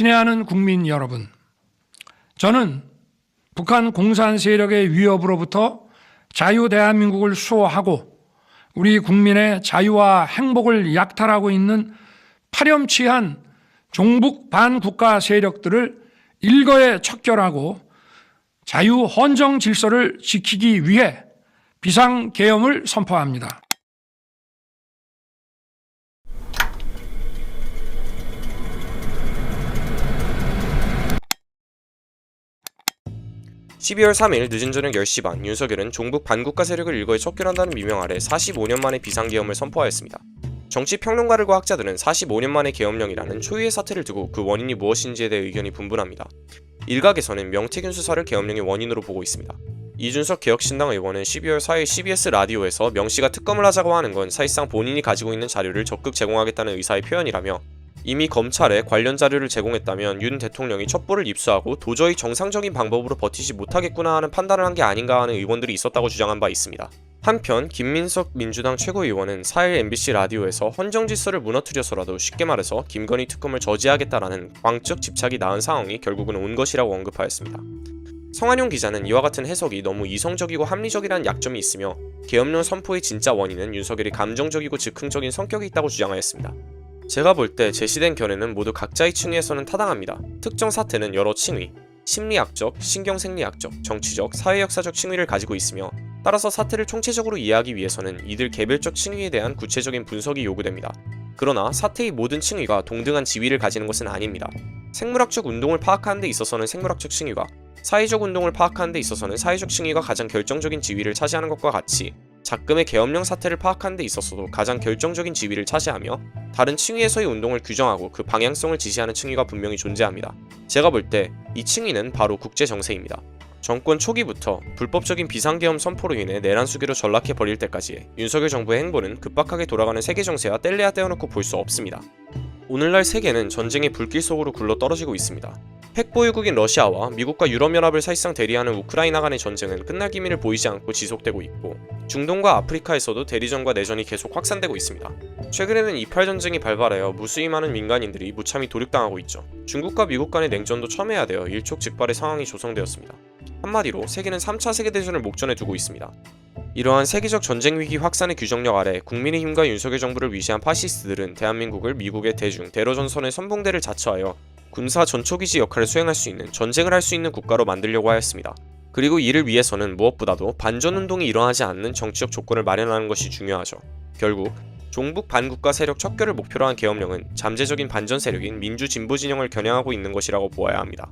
친애하는 국민 여러분, 저는 북한 공산 세력의 위협으로부터 자유 대한민국을 수호하고 우리 국민의 자유와 행복을 약탈하고 있는 파렴치한 종북 반국가 세력들을 일거에 척결하고 자유 헌정 질서를 지키기 위해 비상계엄을 선포합니다. 12월 3일 늦은 저녁 10시 반 윤석열은 종북 반국가 세력을 일거에 척결한다는 미명 아래 45년 만에 비상계엄을 선포하였습니다. 정치평론가들과 학자들은 45년 만의 계엄령이라는 초유의 사태를 두고 그 원인이 무엇인지에 대해 의견이 분분합니다. 일각에서는 명태균 수사를 계엄령의 원인으로 보고 있습니다. 이준석 개혁신당 의원은 12월 4일 CBS 라디오에서 명씨가 특검을 하자고 하는 건 사실상 본인이 가지고 있는 자료를 적극 제공하겠다는 의사의 표현이라며 이미 검찰에 관련 자료를 제공했다면 윤 대통령이 첩보를 입수하고 도저히 정상적인 방법으로 버티지 못하겠구나 하는 판단을 한 게 아닌가 하는 의원들이 있었다고 주장한 바 있습니다. 한편 김민석 민주당 최고위원은 4일 MBC 라디오에서 헌정질서를 무너뜨려서라도 쉽게 말해서 김건희 특검을 저지하겠다라는 광적 집착이 낳은 상황이 결국은 온 것이라고 언급하였습니다. 성한용 기자는 이와 같은 해석이 너무 이성적이고 합리적이라는 약점이 있으며 계엄령 선포의 진짜 원인은 윤석열이 감정적이고 즉흥적인 성격이 있다고 주장하였습니다. 제가 볼 때 제시된 견해는 모두 각자의 층위에서는 타당합니다. 특정 사태는 여러 층위, 심리학적, 신경생리학적, 정치적, 사회역사적 층위를 가지고 있으며 따라서 사태를 총체적으로 이해하기 위해서는 이들 개별적 층위에 대한 구체적인 분석이 요구됩니다. 그러나 사태의 모든 층위가 동등한 지위를 가지는 것은 아닙니다. 생물학적 운동을 파악하는 데 있어서는 생물학적 층위가, 사회적 운동을 파악하는 데 있어서는 사회적 층위가 가장 결정적인 지위를 차지하는 것과 같이 작금의 계엄령 사태를 파악하는 데 있어서도 가장 결정적인 지위를 차지하며 다른 층위에서의 운동을 규정하고 그 방향성을 지시하는 층위가 분명히 존재합니다. 제가 볼 때 이 층위는 바로 국제정세입니다. 정권 초기부터 불법적인 비상계엄 선포로 인해 내란 수기로 전락해버릴 때까지 윤석열 정부의 행보는 급박하게 돌아가는 세계정세와 뗄래야 떼어놓고 볼 수 없습니다. 오늘날 세계는 전쟁의 불길 속으로 굴러떨어지고 있습니다. 핵보유국인 러시아와 미국과 유럽연합을 사실상 대리하는 우크라이나 간의 전쟁은 끝날 기미를 보이지 않고 지속되고 있고 중동과 아프리카에서도 대리전과 내전이 계속 확산되고 있습니다. 최근에는 이팔 전쟁이 발발하여 무수히 많은 민간인들이 무참히 도륙당하고 있죠. 중국과 미국 간의 냉전도 첨예화되어 일촉즉발의 상황이 조성되었습니다. 한마디로 세계는 3차 세계대전을 목전에 두고 있습니다. 이러한 세계적 전쟁 위기 확산의 규정력 아래 국민의힘과 윤석열 정부를 위시한 파시스트들은 대한민국을 미국의 대중 대러전선의 선봉대를 자처하여 군사 전초기지 역할을 수행할 수 있는 전쟁을 할 수 있는 국가로 만들려고 하였습니다. 그리고 이를 위해서는 무엇보다도 반전운동이 일어나지 않는 정치적 조건을 마련하는 것이 중요하죠. 결국 종북 반국가 세력 척결을 목표로 한 계엄령은 잠재적인 반전 세력인 민주진보 진영을 겨냥하고 있는 것이라고 보아야 합니다.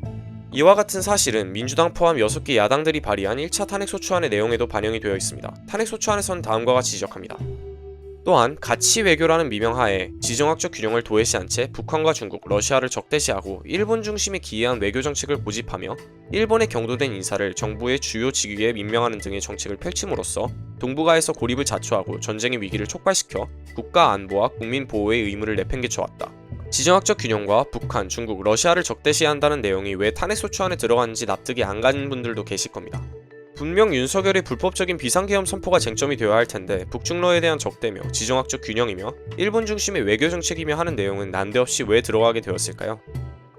이와 같은 사실은 민주당 포함 6개 야당들이 발의한 1차 탄핵소추안의 내용에도 반영이 되어 있습니다. 탄핵소추안에서는 다음과 같이 지적합니다. 또한 가치 외교라는 미명하에 지정학적 균형을 도외시한 채 북한과 중국, 러시아를 적대시하고 일본 중심의 기이한 외교 정책을 고집하며 일본에 경도된 인사를 정부의 주요 직위에 임명하는 등의 정책을 펼침으로써 동북아에서 고립을 자초하고 전쟁의 위기를 촉발시켜 국가 안보와 국민 보호의 의무를 내팽개쳐왔다. 지정학적 균형과 북한, 중국, 러시아를 적대시한다는 내용이 왜 탄핵소추안에 들어갔는지 납득이 안 가는 분들도 계실 겁니다. 분명 윤석열의 불법적인 비상계엄 선포가 쟁점이 되어야 할 텐데 북중러에 대한 적대며 지정학적 균형이며 일본 중심의 외교 정책이며 하는 내용은 난데없이 왜 들어가게 되었을까요?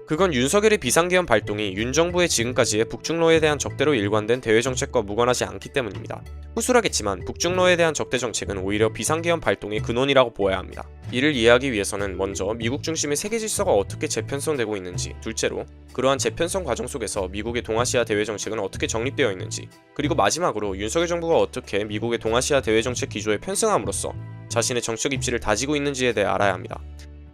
그건 윤석열의 비상계엄 발동이 윤 정부의 지금까지의 북중러에 대한 적대로 일관된 대외 정책과 무관하지 않기 때문입니다. 후술하겠지만 북중러에 대한 적대 정책은 오히려 비상계엄 발동의 근원이라고 보아야 합니다. 이를 이해하기 위해서는 먼저 미국 중심의 세계 질서가 어떻게 재편성되고 있는지, 둘째로 그러한 재편성 과정 속에서 미국의 동아시아 대외 정책은 어떻게 정립되어 있는지, 그리고 마지막으로 윤석열 정부가 어떻게 미국의 동아시아 대외 정책 기조에 편승함으로써 자신의 정책 입지를 다지고 있는지에 대해 알아야 합니다.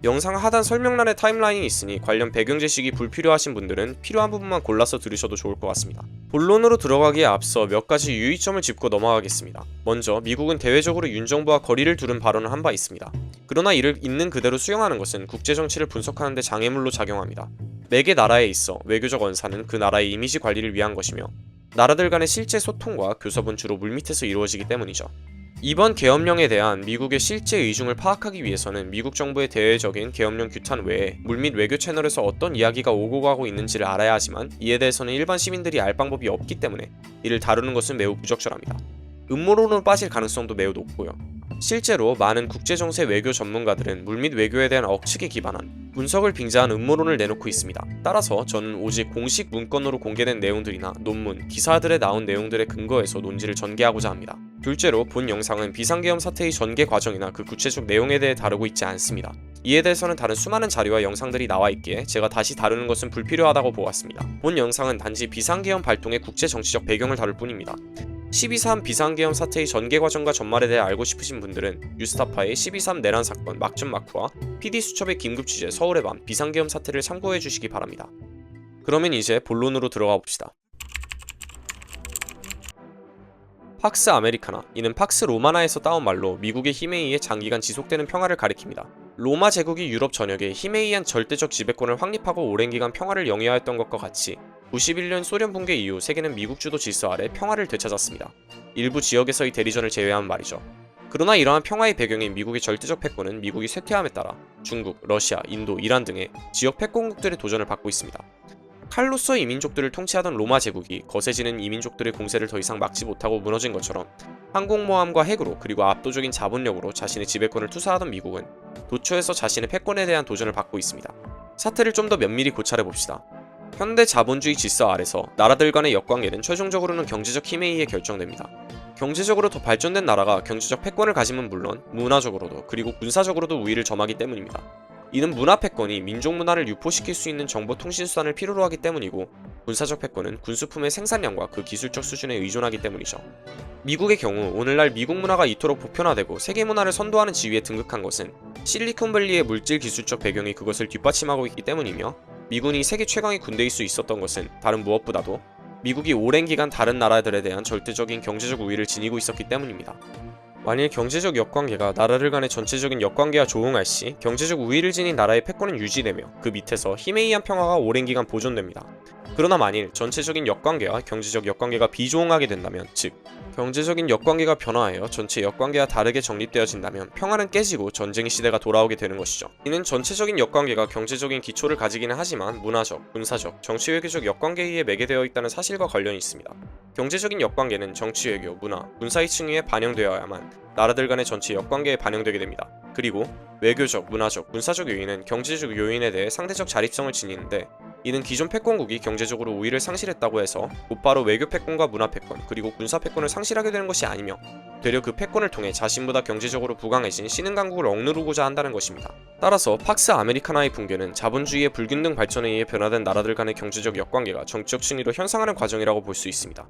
영상 하단 설명란에 타임라인이 있으니 관련 배경 지식이 불필요하신 분들은 필요한 부분만 골라서 들으셔도 좋을 것 같습니다. 본론으로 들어가기에 앞서 몇 가지 유의점을 짚고 넘어가겠습니다. 먼저 미국은 대외적으로 윤 정부와 거리를 두른 발언을 한 바 있습니다. 그러나 이를 있는 그대로 수용하는 것은 국제정치를 분석하는 데 장애물로 작용합니다. 매개 나라에 있어 외교적 언사는 그 나라의 이미지 관리를 위한 것이며 나라들 간의 실제 소통과 교섭은 주로 물밑에서 이루어지기 때문이죠. 이번 계엄령에 대한 미국의 실제 의중을 파악하기 위해서는 미국 정부의 대외적인 계엄령 규탄 외에 물밑 외교 채널에서 어떤 이야기가 오고 가고 있는지를 알아야 하지만 이에 대해서는 일반 시민들이 알 방법이 없기 때문에 이를 다루는 것은 매우 부적절합니다. 음모론으로 빠질 가능성도 매우 높고요. 실제로 많은 국제정세 외교 전문가들은 물 및 외교에 대한 억측에 기반한 분석을 빙자한 음모론을 내놓고 있습니다. 따라서 저는 오직 공식 문건으로 공개된 내용들이나 논문, 기사들에 나온 내용들의 근거에서 논지를 전개하고자 합니다. 둘째로 본 영상은 비상계엄 사태의 전개 과정이나 그 구체적 내용에 대해 다루고 있지 않습니다. 이에 대해서는 다른 수많은 자료와 영상들이 나와 있기에 제가 다시 다루는 것은 불필요하다고 보았습니다. 본 영상은 단지 비상계엄 발동의 국제 정치적 배경을 다룰 뿐입니다. 12.3 비상계엄 사태의 전개 과정과 전말에 대해 알고 싶으신 분들은 뉴스타파의 12.3 내란 사건 막전 마크와 PD수첩의 긴급 취재 서울의 밤 비상계엄 사태를 참고해 주시기 바랍니다. 그러면 이제 본론으로 들어가 봅시다. 팍스 아메리카나, 이는 팍스 로마나에서 따온 말로 미국의 힘에 의해 장기간 지속되는 평화를 가리킵니다. 로마 제국이 유럽 전역에 힘에 의한 절대적 지배권을 확립하고 오랜 기간 평화를 영위하였던 것과 같이 91년 소련 붕괴 이후 세계는 미국 주도 질서 아래 평화를 되찾았습니다. 일부 지역에서의 대리전을 제외한 말이죠. 그러나 이러한 평화의 배경인 미국의 절대적 패권은 미국이 쇠퇴함에 따라 중국, 러시아, 인도, 이란 등의 지역 패권국들의 도전을 받고 있습니다. 칼로서 이민족들을 통치하던 로마 제국이 거세지는 이민족들의 공세를 더 이상 막지 못하고 무너진 것처럼 항공모함과 핵으로 그리고 압도적인 자본력으로 자신의 지배권을 투사하던 미국은 도처에서 자신의 패권에 대한 도전을 받고 있습니다. 사태를 좀 더 면밀히 고찰해 봅시다. 현대 자본주의 질서 아래서 나라들 간의 역관계는 최종적으로는 경제적 힘에 의해 결정됩니다. 경제적으로 더 발전된 나라가 경제적 패권을 가지면 물론 문화적으로도 그리고 군사적으로도 우위를 점하기 때문입니다. 이는 문화 패권이 민족 문화를 유포시킬 수 있는 정보통신수단을 필요로 하기 때문이고 군사적 패권은 군수품의 생산량과 그 기술적 수준에 의존하기 때문이죠. 미국의 경우 오늘날 미국 문화가 이토록 보편화되고 세계 문화를 선도하는 지위에 등극한 것은 실리콘밸리의 물질 기술적 배경이 그것을 뒷받침하고 있기 때문이며 미군이 세계 최강의 군대일 수 있었던 것은 다른 무엇보다도 미국이 오랜 기간 다른 나라들에 대한 절대적인 경제적 우위를 지니고 있었기 때문입니다. 만일 경제적 역관계가 나라들 간의 전체적인 역관계와 조응할 시 경제적 우위를 지닌 나라의 패권은 유지되며 그 밑에서 힘에 의한 평화가 오랜 기간 보존됩니다. 그러나 만일 전체적인 역관계와 경제적 역관계가 비조응하게 된다면, 즉 경제적인 역관계가 변화하여 전체 역관계와 다르게 정립되어진다면 평화는 깨지고 전쟁의 시대가 돌아오게 되는 것이죠. 이는 전체적인 역관계가 경제적인 기초를 가지기는 하지만 문화적, 군사적, 정치외교적 역관계에 의해 매개되어 있다는 사실과 관련이 있습니다. 경제적인 역관계는 정치외교, 문화, 군사의 층위에 반영되어야만 나라들 간의 전체 역관계에 반영되게 됩니다. 그리고 외교적, 문화적, 군사적 요인은 경제적 요인에 대해 상대적 자립성을 지니는데 이는 기존 패권국이 경제적으로 우위를 상실했다고 해서 곧바로 외교 패권과 문화 패권 그리고 군사 패권을 상실하게 되는 것이 아니며 되려 그 패권을 통해 자신보다 경제적으로 부강해진 신흥 강국을 억누르고자 한다는 것입니다. 따라서 팍스 아메리카나의 붕괴는 자본주의의 불균등 발전에 의해 변화된 나라들 간의 경제적 역관계가 정치적 층위로 현상하는 과정이라고 볼 수 있습니다.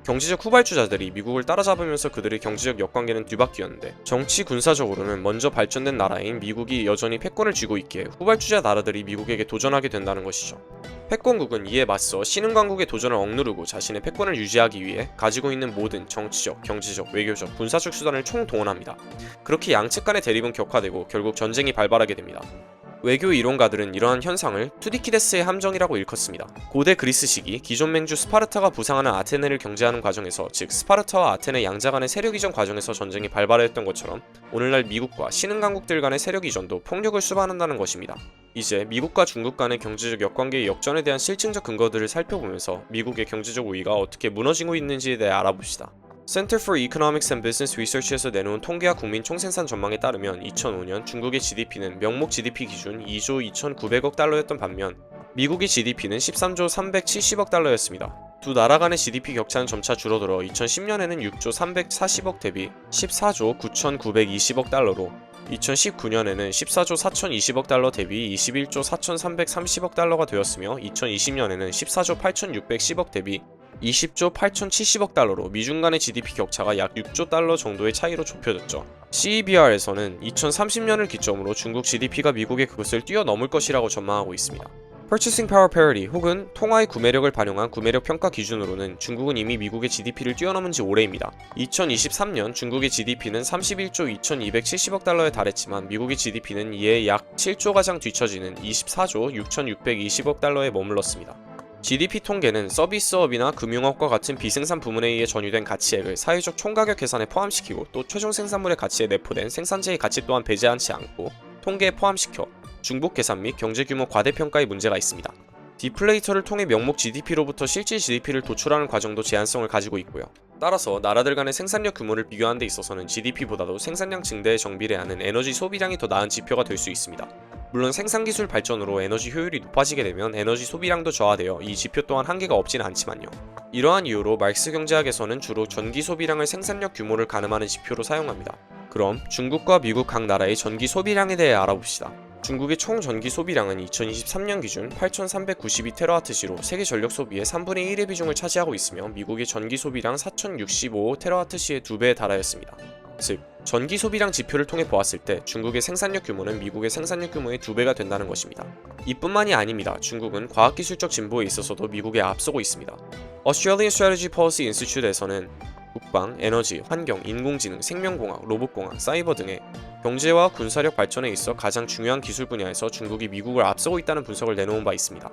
경제적 후발주자들이 미국을 따라잡으면서 그들의 경제적 역관계는 뒤바뀌었는데 정치 군사적으로는 먼저 발전된 나라인 미국이 여전히 패권을 쥐고 있기에 후발주자 나라들이 미국에게 도전하게 된다는 것이죠. 패권국은 이에 맞서 신흥 강국의 도전을 억누르고 자신의 패권을 유지하기 위해 가지고 있는 모든 정치적, 경제적, 외교적, 군사적 수단을 총동원합니다. 그렇게 양측 간의 대립은 격화되고 결국 전쟁이 발발하게 됩니다. 외교 이론가들은 이러한 현상을 투디키데스의 함정이라고 일컫습니다. 고대 그리스 시기 기존 맹주 스파르타가 부상하는 아테네를 경제하는 과정에서, 즉 스파르타와 아테네 양자 간의 세력 이전 과정에서 전쟁이 발발했던 것처럼 오늘날 미국과 신흥 강국들 간의 세력 이전도 폭력을 수반한다는 것입니다. 이제 미국과 중국 간의 경제적 역관계의 역전에 대한 실증적 근거들을 살펴보면서 미국의 경제적 우위가 어떻게 무너지고 있는지에 대해 알아봅시다. Center for Economics and Business Research에서 내놓은 통계와 국민 총생산 전망에 따르면 2005년 중국의 GDP는 명목 GDP 기준 2조 2,900억 달러였던 반면 미국의 GDP는 13조 370억 달러였습니다. 두 나라 간의 GDP 격차는 점차 줄어들어 2010년에는 6조 340억 대비 14조 9,920억 달러로 2019년에는 14조 4,020억 달러 대비 21조 4,330억 달러가 되었으며 2020년에는 14조 8,610억 대비 20조 8,070억 달러로 미중 간의 GDP 격차가 약 6조 달러 정도의 차이로 좁혀졌죠. CEBR에서는 2030년을 기점으로 중국 GDP가 미국의 그것을 뛰어넘을 것이라고 전망하고 있습니다. Purchasing Power Parity 혹은 통화의 구매력을 반영한 구매력 평가 기준으로는 중국은 이미 미국의 GDP를 뛰어넘은 지 오래입니다. 2023년 중국의 GDP는 31조 2,270억 달러에 달했지만 미국의 GDP는 이에 약 7조 가량 뒤처지는 24조 6,620억 달러에 머물렀습니다. GDP 통계는 서비스업이나 금융업과 같은 비생산 부문에 의해 전유된 가치액을 사회적 총가격 계산에 포함시키고 또 최종 생산물의 가치에 내포된 생산자의 가치 또한 배제하지 않고 통계에 포함시켜 중복 계산 및 경제 규모 과대평가의 문제가 있습니다. 디플레이터를 통해 명목 GDP로부터 실질 GDP를 도출하는 과정도 제한성을 가지고 있고요. 따라서 나라들 간의 생산력 규모를 비교하는 데 있어서는 GDP보다도 생산량 증대에 정비례하는 에너지 소비량이 더 나은 지표가 될 수 있습니다. 물론 생산기술 발전으로 에너지 효율이 높아지게 되면 에너지 소비량도 저하되어 이 지표 또한 한계가 없진 않지만요. 이러한 이유로 말크스 경제학에서는 주로 전기 소비량을 생산력 규모를 가늠하는 지표로 사용합니다. 그럼 중국과 미국 각 나라의 전기 소비량에 대해 알아봅시다. 중국의 총 전기 소비량은 2023년 기준 8,392TWh로 세계 전력 소비의 3분의 1의 비중을 차지하고 있으며 미국의 전기 소비량 4,065TWh의 2배에 달하였습니다. 즉, 전기 소비량 지표를 통해 보았을 때 중국의 생산력 규모는 미국의 생산력 규모의 2배가 된다는 것입니다. 이뿐만이 아닙니다. 중국은 과학기술적 진보에 있어서도 미국에 앞서고 있습니다. Australian Strategy Policy Institute에서는 국방, 에너지, 환경, 인공지능, 생명공학, 로봇공학, 사이버 등의 경제와 군사력 발전에 있어 가장 중요한 기술 분야에서 중국이 미국을 앞서고 있다는 분석을 내놓은 바 있습니다.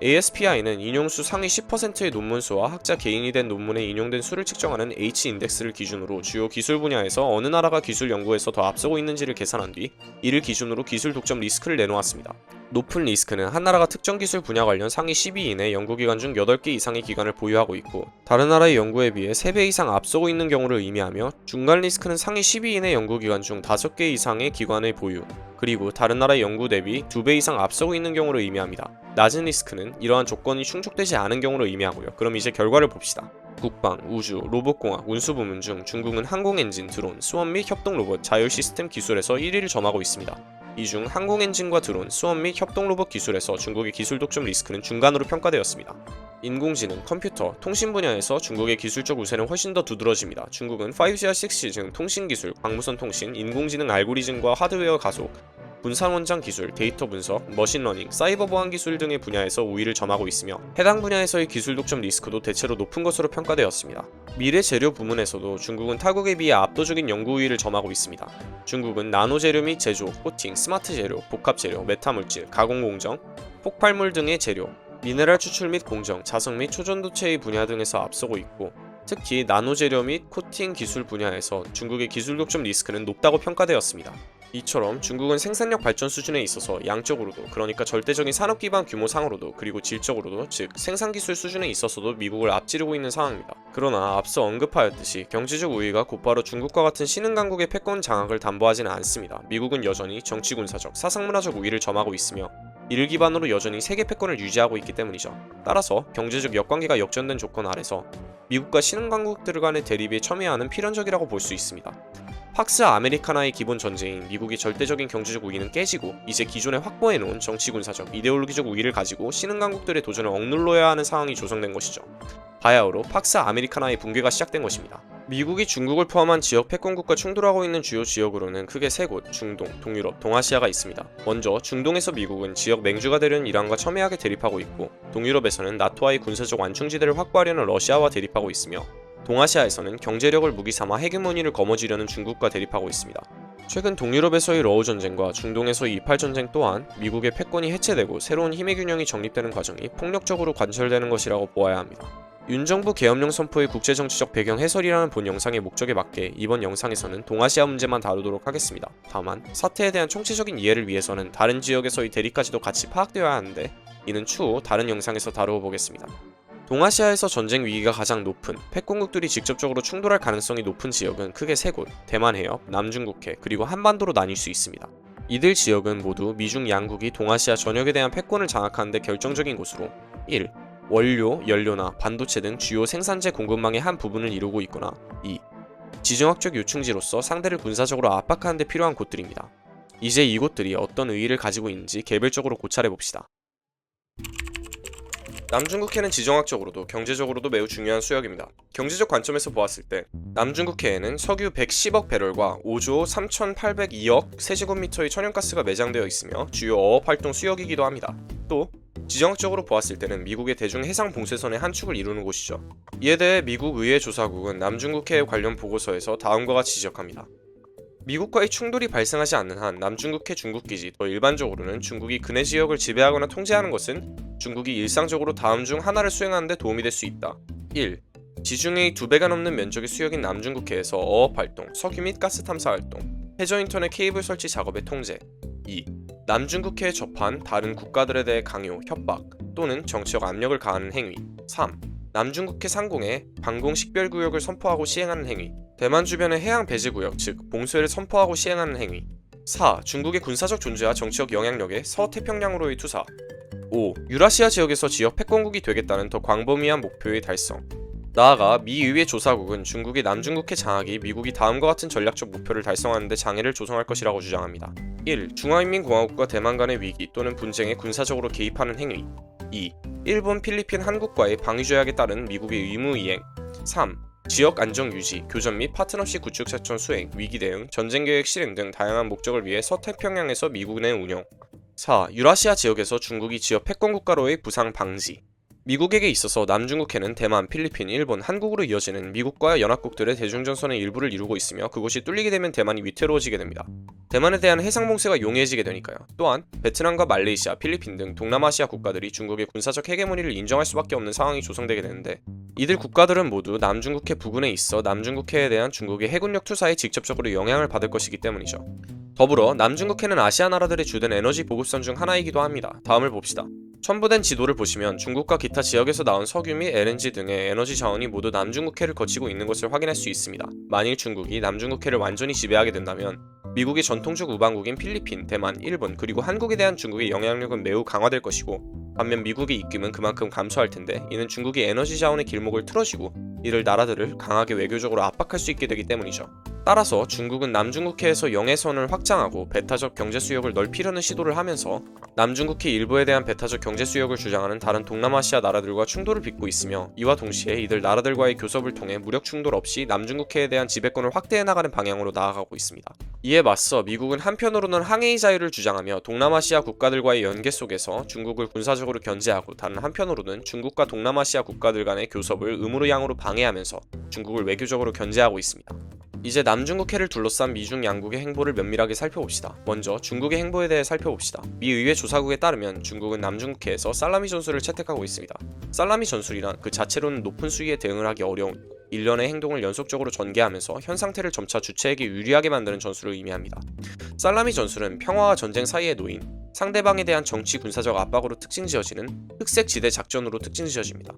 ASPI는 인용수 상위 10%의 논문수와 학자 개인이 된 논문에 인용된 수를 측정하는 H-인덱스를 기준으로 주요 기술 분야에서 어느 나라가 기술 연구에서 더 앞서고 있는지를 계산한 뒤 이를 기준으로 기술 독점 리스크를 내놓았습니다. 높은 리스크는 한 나라가 특정 기술 분야 관련 상위 10위 이내 연구기관 중 8개 이상의 기관을 보유하고 있고 다른 나라의 연구에 비해 3배 이상 앞서고 있는 경우를 의미하며, 중간 리스크는 상위 10위 이내 연구기관 중 5개 이상의 기관의 보유, 그리고 다른 나라의 연구 대비 2배 이상 앞서고 있는 경우를 의미합니다. 낮은 리스크는 이러한 조건이 충족되지 않은 경우를 의미하고요. 그럼 이제 결과를 봅시다. 국방, 우주, 로봇공학, 운수 부문 중 중국은 항공엔진, 드론, 수원 및 협동로봇, 자율 시스템 기술에서 1위를 점하고 있습니다. 이 중 항공엔진과 드론, 수원 및 협동로봇 기술에서 중국의 기술 독점 리스크는 중간으로 평가되었습니다. 인공지능, 컴퓨터, 통신 분야에서 중국의 기술적 우세는 훨씬 더 두드러집니다. 중국은 5G와 6G 등 통신기술, 광무선 통신, 인공지능 알고리즘과 하드웨어 가속, 분산 원장 기술, 데이터 분석, 머신러닝, 사이버 보안 기술 등의 분야에서 우위를 점하고 있으며 해당 분야에서의 기술 독점 리스크도 대체로 높은 것으로 평가되었습니다. 미래 재료 부문에서도 중국은 타국에 비해 압도적인 연구 우위를 점하고 있습니다. 중국은 나노 재료 및 제조, 코팅, 스마트 재료, 복합 재료, 메타물질, 가공 공정, 폭발물 등의 재료, 미네랄 추출 및 공정, 자석 및 초전도체의 분야 등에서 앞서고 있고, 특히 나노 재료 및 코팅 기술 분야에서 중국의 기술 독점 리스크는 높다고 평가되었습니다. 이처럼 중국은 생산력 발전 수준에 있어서 양적으로도, 그러니까 절대적인 산업 기반 규모 상으로도, 그리고 질적으로도, 즉 생산기술 수준에 있어서도 미국을 앞지르고 있는 상황입니다. 그러나 앞서 언급하였듯이 경제적 우위가 곧바로 중국과 같은 신흥 강국의 패권 장악을 담보하지는 않습니다. 미국은 여전히 정치 군사적, 사상문화적 우위를 점하고 있으며 이를 기반으로 여전히 세계 패권을 유지하고 있기 때문이죠. 따라서 경제적 역관계가 역전된 조건 아래서 미국과 신흥 강국들 간의 대립에 첨예해야 하는 필연적이라고 볼 수 있습니다. 팍스 아메리카나의 기본 전제인 미국의 절대적인 경제적 우위는 깨지고 이제 기존에 확보해놓은 정치 군사적, 이데올로기적 우위를 가지고 신흥 강국들의 도전을 억눌러야 하는 상황이 조성된 것이죠. 바야흐로 팍스 아메리카나의 붕괴가 시작된 것입니다. 미국이 중국을 포함한 지역 패권국과 충돌하고 있는 주요 지역으로는 크게 3곳, 중동, 동유럽, 동아시아가 있습니다. 먼저 중동에서 미국은 지역 맹주가 되려는 이란과 첨예하게 대립하고 있고, 동유럽에서는 나토와의 군사적 완충지대를 확보하려는 러시아와 대립하고 있으며, 동아시아에서는 경제력을 무기 삼아 헤게모니를 거머쥐려는 중국과 대립하고 있습니다. 최근 동유럽에서의 러우 전쟁과 중동에서의 이팔 전쟁 또한 미국의 패권이 해체되고 새로운 힘의 균형이 정립되는 과정이 폭력적으로 관철되는 것이라고 보아야 합니다. 윤 정부 계엄령 선포의 국제정치적 배경 해설이라는 본 영상의 목적에 맞게 이번 영상에서는 동아시아 문제만 다루도록 하겠습니다. 다만 사태에 대한 총체적인 이해를 위해서는 다른 지역에서의 대립까지도 같이 파악되어야 하는데, 이는 추후 다른 영상에서 다루어 보겠습니다. 동아시아에서 전쟁 위기가 가장 높은, 패권국들이 직접적으로 충돌할 가능성이 높은 지역은 크게 3곳, 대만 해협, 남중국해, 그리고 한반도로 나뉠 수 있습니다. 이들 지역은 모두 미중 양국이 동아시아 전역에 대한 패권을 장악하는 데 결정적인 곳으로 1. 원료, 연료나 반도체 등 주요 생산재 공급망의 한 부분을 이루고 있거나 2. 지정학적 요충지로서 상대를 군사적으로 압박하는 데 필요한 곳들입니다. 이제 이곳들이 어떤 의의를 가지고 있는지 개별적으로 고찰해봅시다. 남중국해는 지정학적으로도 경제적으로도 매우 중요한 수역입니다. 경제적 관점에서 보았을 때 남중국해에는 석유 110억 배럴과 5조 3,802억 세제곱미터의 천연가스가 매장되어 있으며 주요 어업활동 수역이기도 합니다. 또 지정학적으로 보았을 때는 미국의 대중 해상 봉쇄선의 한 축을 이루는 곳이죠. 이에 대해 미국 의회 조사국은 남중국해 관련 보고서에서 다음과 같이 지적합니다. 미국과의 충돌이 발생하지 않는 한 남중국해 중국기지, 더 일반적으로는 중국이 근해 지역을 지배하거나 통제하는 것은 중국이 일상적으로 다음 중 하나를 수행하는 데 도움이 될 수 있다. 1. 지중해의 2배가 넘는 면적의 수역인 남중국해에서 어업활동, 석유 및 가스 탐사활동, 해저인터넷 케이블 설치 작업의 통제. 2. 남중국해에 접한 다른 국가들에 대해 강요, 협박, 또는 정치적 압력을 가하는 행위. 3. 남중국해 상공에 방공 식별구역을 선포하고 시행하는 행위. 대만 주변의 해양 배제구역, 즉 봉쇄를 선포하고 시행하는 행위. 4. 중국의 군사적 존재와 정치적 영향력에 서태평양으로의 투사. 5. 유라시아 지역에서 지역 패권국이 되겠다는 더 광범위한 목표의 달성. 나아가 미 의회 조사국은 중국의 남중국해 장악이 미국이 다음과 같은 전략적 목표를 달성하는 데 장애를 조성할 것이라고 주장합니다. 1. 중화인민공화국과 대만 간의 위기 또는 분쟁에 군사적으로 개입하는 행위. 2. 일본, 필리핀, 한국과의 방위조약에 따른 미국의 의무 이행. 3. 지역 안정 유지, 교전 및 파트너십 구축 작전 수행, 위기 대응, 전쟁 계획 실행 등 다양한 목적을 위해 서태평양에서 미국 내 운영. 4. 유라시아 지역에서 중국이 지역 패권 국가로의 부상 방지. 미국에게 있어서 남중국해는 대만, 필리핀, 일본, 한국으로 이어지는 미국과 연합국들의 대중전선의 일부를 이루고 있으며 그곳이 뚫리게 되면 대만이 위태로워지게 됩니다. 대만에 대한 해상봉쇄가 용이해지게 되니까요. 또한 베트남과 말레이시아, 필리핀 등 동남아시아 국가들이 중국의 군사적 헤게모니를 인정할 수밖에 없는 상황이 조성되게 되는데 이들 국가들은 모두 남중국해 부근에 있어 남중국해에 대한 중국의 해군력 투사에 직접적으로 영향을 받을 것이기 때문이죠. 더불어 남중국해는 아시아 나라들의 주된 에너지 보급선 중 하나이기도 합니다. 다음을 봅시다. 첨부된 지도를 보시면 중국과 기타 지역에서 나온 석유 및 LNG 등의 에너지 자원이 모두 남중국해를 거치고 있는 것을 확인할 수 있습니다. 만일 중국이 남중국해를 완전히 지배하게 된다면 미국의 전통적 우방국인 필리핀, 대만, 일본 그리고 한국에 대한 중국의 영향력은 매우 강화될 것이고 반면 미국의 입김은 그만큼 감소할 텐데 이는 중국이 에너지 자원의 길목을 틀어쥐고 이를 나라들을 강하게 외교적으로 압박할 수 있게 되기 때문이죠. 따라서 중국은 남중국해에서 영해선을 확장하고 배타적 경제 수역을 넓히려는 시도를 하면서 남중국해 일부에 대한 배타적 경제 수역을 주장하는 다른 동남아시아 나라들과 충돌을 빚고 있으며 이와 동시에 이들 나라들과의 교섭을 통해 무력 충돌 없이 남중국해에 대한 지배권을 확대해 나가는 방향으로 나아가고 있습니다. 이에 맞서 미국은 한편으로는 항해의 자유를 주장하며 동남아시아 국가들과의 연계 속에서 중국을 군사적으로 견제하고 다른 한편으로는 중국과 동남아시아 국가들 간의 교섭을 음으로 양으로 방해하면서 중국을 외교적으로 견제하고 있습니다. 이제 남중국해를 둘러싼 미중 양국의 행보를 면밀하게 살펴봅시다. 먼저 중국의 행보에 대해 살펴봅시다. 미 의회 조사국에 따르면 중국은 남중국해에서 살라미 전술을 채택하고 있습니다. 살라미 전술이란 그 자체로는 높은 수위에 대응을 하기 어려운 일련의 행동을 연속적으로 전개하면서 현 상태를 점차 주체에게 유리하게 만드는 전술을 의미합니다. 살라미 전술은 평화와 전쟁 사이에 놓인 상대방에 대한 정치 군사적 압박으로 특징지어지는 흑색지대 작전으로 특징지어집니다.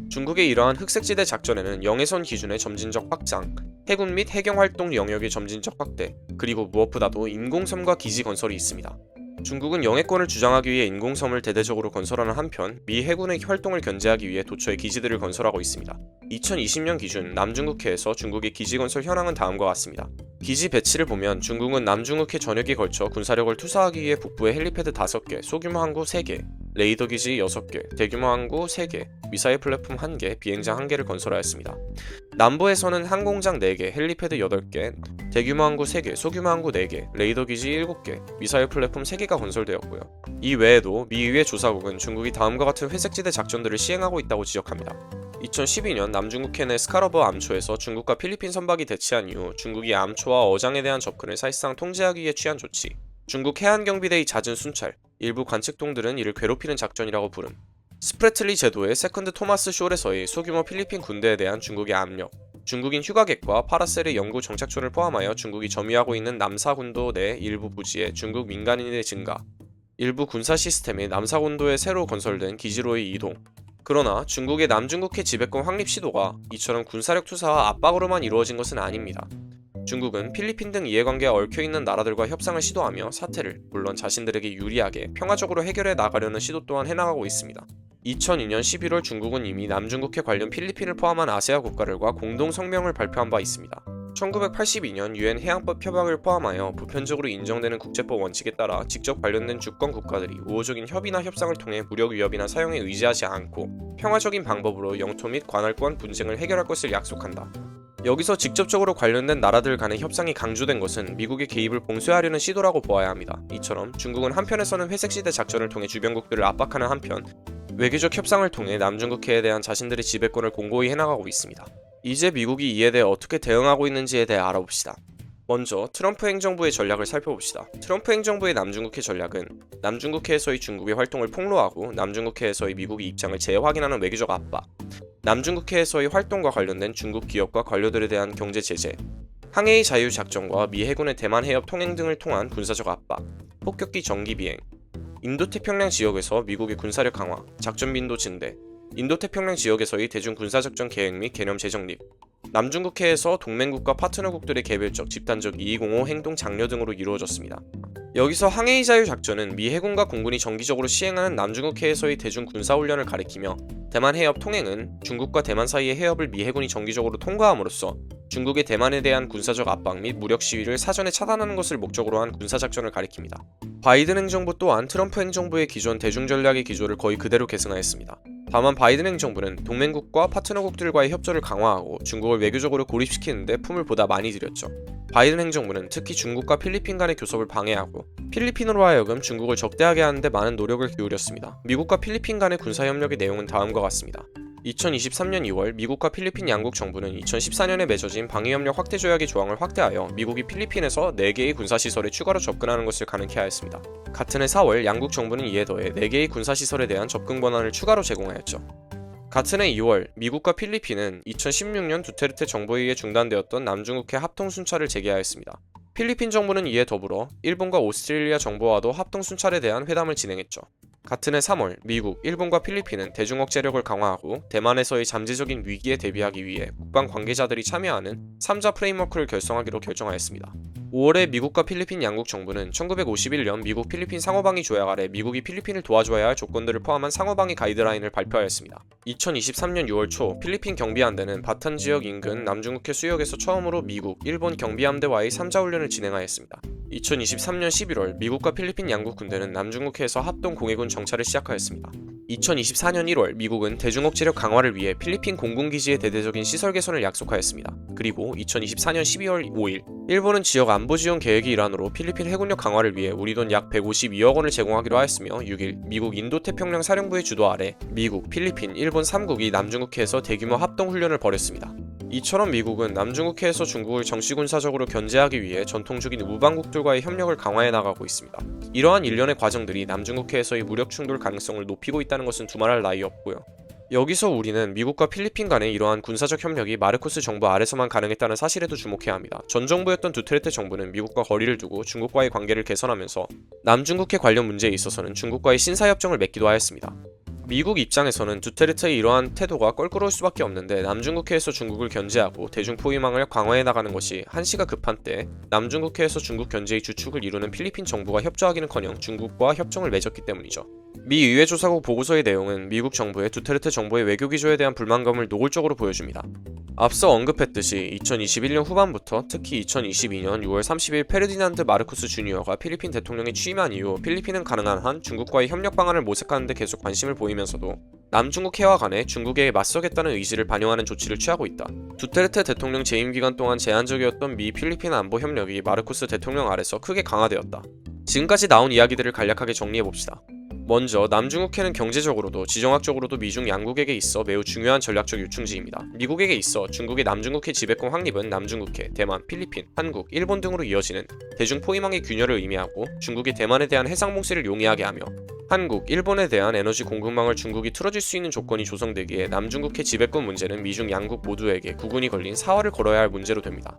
중국의 이러한 흑색지대 작전에는 영해선 기준의 점진적 확장, 해군 및 해경활동 영역의 점진적 확대, 그리고 무엇보다도 인공섬과 기지 건설이 있습니다. 중국은 영해권을 주장하기 위해 인공섬을 대대적으로 건설하는 한편 미 해군의 활동을 견제하기 위해 도처에 기지들을 건설하고 있습니다. 2020년 기준 남중국해에서 중국의 기지 건설 현황은 다음과 같습니다. 기지 배치를 보면 중국은 남중국해 전역에 걸쳐 군사력을 투사하기 위해 북부에 헬리패드 5개, 소규모 항구 3개, 레이더 기지 6개, 대규모 항구 3개, 미사일 플랫폼 1개, 비행장 1개를 건설하였습니다. 남부에서는 항공장 4개, 헬리패드 8개, 대규모 항구 3개, 소규모 항구 4개, 레이더 기지 7개, 미사일 플랫폼 3개가 건설되었고요. 이 외에도 미 의회 조사국은 중국이 다음과 같은 회색지대 작전들을 시행하고 있다고 지적합니다. 2012년 남중국해 내 스카러버 암초에서 중국과 필리핀 선박이 대치한 이후 중국이 암초와 어장에 대한 접근을 사실상 통제하기 위해 취한 조치, 중국 해안경비대의 잦은 순찰, 일부 관측통들은 이를 괴롭히는 작전이라고 부름, 스프래틀리 제도의 세컨드 토마스 숄에서의 소규모 필리핀 군대에 대한 중국의 압력, 중국인 휴가객과 파라셀의 영구 정착촌을 포함하여 중국이 점유하고 있는 남사군도 내 일부 부지에 중국 민간인의 증가, 일부 군사 시스템의 남사군도에 새로 건설된 기지로의 이동. 그러나 중국의 남중국해 지배권 확립 시도가 이처럼 군사력 투사와 압박으로만 이루어진 것은 아닙니다. 중국은 필리핀 등 이해관계가 얽혀있는 나라들과 협상을 시도하며 사태를 물론 자신들에게 유리하게 평화적으로 해결해 나가려는 시도 또한 해나가고 있습니다. 2002년 11월 중국은 이미 남중국해 관련 필리핀을 포함한 아세아 국가들과 공동 성명을 발표한 바 있습니다. 1982년 유엔 해양법 협약을 포함하여 보편적으로 인정되는 국제법 원칙에 따라 직접 관련된 주권 국가들이 우호적인 협의나 협상을 통해 무력 위협이나 사용에 의지하지 않고 평화적인 방법으로 영토 및 관할권 분쟁을 해결할 것을 약속한다. 여기서 직접적으로 관련된 나라들 간의 협상이 강조된 것은 미국의 개입을 봉쇄하려는 시도라고 보아야 합니다. 이처럼 중국은 한편에서는 회색시대 작전을 통해 주변국들을 압박하는 한편 외교적 협상을 통해 남중국해에 대한 자신들의 지배권을 공고히 해나가고 있습니다. 이제 미국이 이에 대해 어떻게 대응하고 있는지에 대해 알아봅시다. 먼저 트럼프 행정부의 전략을 살펴봅시다. 트럼프 행정부의 남중국해 전략은 남중국해에서의 중국의 활동을 폭로하고 남중국해에서의 미국의 입장을 재확인하는 외교적 압박, 남중국해에서의 활동과 관련된 중국 기업과 관료들에 대한 경제 제재, 항해의 자유 작전과 미 해군의 대만 해협 통행 등을 통한 군사적 압박, 폭격기 정기 비행, 인도태평양 지역에서 미국의 군사력 강화, 작전 빈도 증대, 인도태평양 지역에서의 대중 군사작전 계획 및 개념 재정립, 남중국해에서 동맹국과 파트너국들의 개별적 집단적 2205 행동 장려 등으로 이루어졌습니다. 여기서 항해의 자유 작전은 미 해군과 공군이 정기적으로 시행하는 남중국해에서의 대중 군사훈련을 가리키며, 대만 해협 통행은 중국과 대만 사이의 해협을 미 해군이 정기적으로 통과함으로써 중국의 대만에 대한 군사적 압박 및 무력 시위를 사전에 차단하는 것을 목적으로 한 군사작전을 가리킵니다. 바이든 행정부 또한 트럼프 행정부의 기존 대중전략의 기조를 거의 그대로 계승하였습니다. 다만 바이든 행정부는 동맹국과 파트너국들과의 협조를 강화하고 중국을 외교적으로 고립시키는 데 품을 보다 많이 들였죠. 바이든 행정부는 특히 중국과 필리핀 간의 교섭을 방해하고 필리핀으로 하여금 중국을 적대하게 하는 데 많은 노력을 기울였습니다. 미국과 필리핀 간의 군사협력의 내용은 다음과 같습니다. 2023년 2월 미국과 필리핀 양국 정부는 2014년에 맺어진 방위협력 확대 조약의 조항을 확대하여 미국이 필리핀에서 4개의 군사시설에 추가로 접근하는 것을 가능케 하였습니다. 같은 해 4월 양국 정부는 이에 더해 4개의 군사시설에 대한 접근 권한을 추가로 제공하였죠. 같은 해 2월 미국과 필리핀은 2016년 두테르테 정부에 의해 중단되었던 남중국해 합동 순찰을 재개하였습니다. 필리핀 정부는 이에 더불어 일본과 오스트레일리아 정부와도 합동 순찰에 대한 회담을 진행했죠. 같은 해 3월 미국, 일본과 필리핀은 대중억제력을 강화하고 대만에서의 잠재적인 위기에 대비하기 위해 국방 관계자들이 참여하는 3자 프레임워크를 결성하기로 결정하였습니다. 5월에 미국과 필리핀 양국 정부는 1951년 미국 필리핀 상호방위 조약 아래 미국이 필리핀을 도와줘야 할 조건들을 포함한 상호방위 가이드라인을 발표하였습니다. 2023년 6월 초 필리핀 경비함대는 바탄 지역 인근 남중국해 수역에서 처음으로 미국, 일본 경비함대와의 3자 훈련을 진행하였습니다. 2023년 11월 미국과 필리핀 양국 군대는 남중국해에서 합동 공해군 정찰을 시작하였습니다. 2024년 1월 미국은 대중억제력 강화를 위해 필리핀 공군기지의 대대적인 시설 개선을 약속하였습니다. 그리고 2024년 12월 5일 일본은 지역 안보 지원 계획의 일환으로 필리핀 해군력 강화를 위해 우리 돈 약 152억 원을 제공하기로 하였으며 6일 미국 인도태평양 사령부의 주도 아래 미국, 필리핀, 일본 3국이 남중국해에서 대규모 합동훈련을 벌였습니다. 이처럼 미국은 남중국해에서 중국을 정치군사적으로 견제하기 위해 전통적인 우방국들과의 협력을 강화해 나가고 있습니다. 이러한 일련의 과정들이 남중국해에서의 무력 충돌 가능성을 높이고 있다는 것은 두말할 나위 없고요. 여기서 우리는 미국과 필리핀 간의 이러한 군사적 협력이 마르코스 정부 아래서만 가능했다는 사실에도 주목해야 합니다. 전 정부였던 두테르테 정부는 미국과 거리를 두고 중국과의 관계를 개선하면서 남중국해 관련 문제에 있어서는 중국과의 신사협정을 맺기도 하였습니다. 미국 입장에서는 두테르테의 이러한 태도가 껄끄러울 수밖에 없는데, 남중국해에서 중국을 견제하고 대중포위망을 강화해 나가는 것이 한시가 급한 때 남중국해에서 중국 견제의 주축을 이루는 필리핀 정부가 협조하기는커녕 중국과 협정을 맺었기 때문이죠. 미 의회 조사국 보고서의 내용은 미국 정부의 두테르테 정부의 외교 기조에 대한 불만감을 노골적으로 보여줍니다. 앞서 언급했듯이 2021년 후반부터 특히 2022년 6월 30일 페르디난드 마르코스 주니어가 필리핀 대통령에 취임한 이후 필리핀은 가능한 한 중국과의 협력 방안을 모색하는 데 계속 관심을 보이면서도 남중국 해와 간에 중국에 맞서겠다는 의지를 반영하는 조치를 취하고 있다. 두테르테 대통령 재임 기간 동안 제한적이었던 미 필리핀 안보 협력이 마르코스 대통령 아래서 크게 강화되었다. 지금까지 나온 이야기들을 간략하게 정리해봅시다. 먼저 남중국해는 경제적으로도 지정학적으로도 미중 양국에게 있어 매우 중요한 전략적 요충지입니다. 미국에게 있어 중국의 남중국해 지배권 확립은 남중국해, 대만, 필리핀, 한국, 일본 등으로 이어지는 대중포위망의 균열을 의미하고, 중국이 대만에 대한 해상봉쇄를 용이하게 하며 한국, 일본에 대한 에너지 공급망을 중국이 틀어줄 수 있는 조건이 조성되기에 남중국해 지배권 문제는 미중 양국 모두에게 구군이 걸린 사활을 걸어야 할 문제로 됩니다.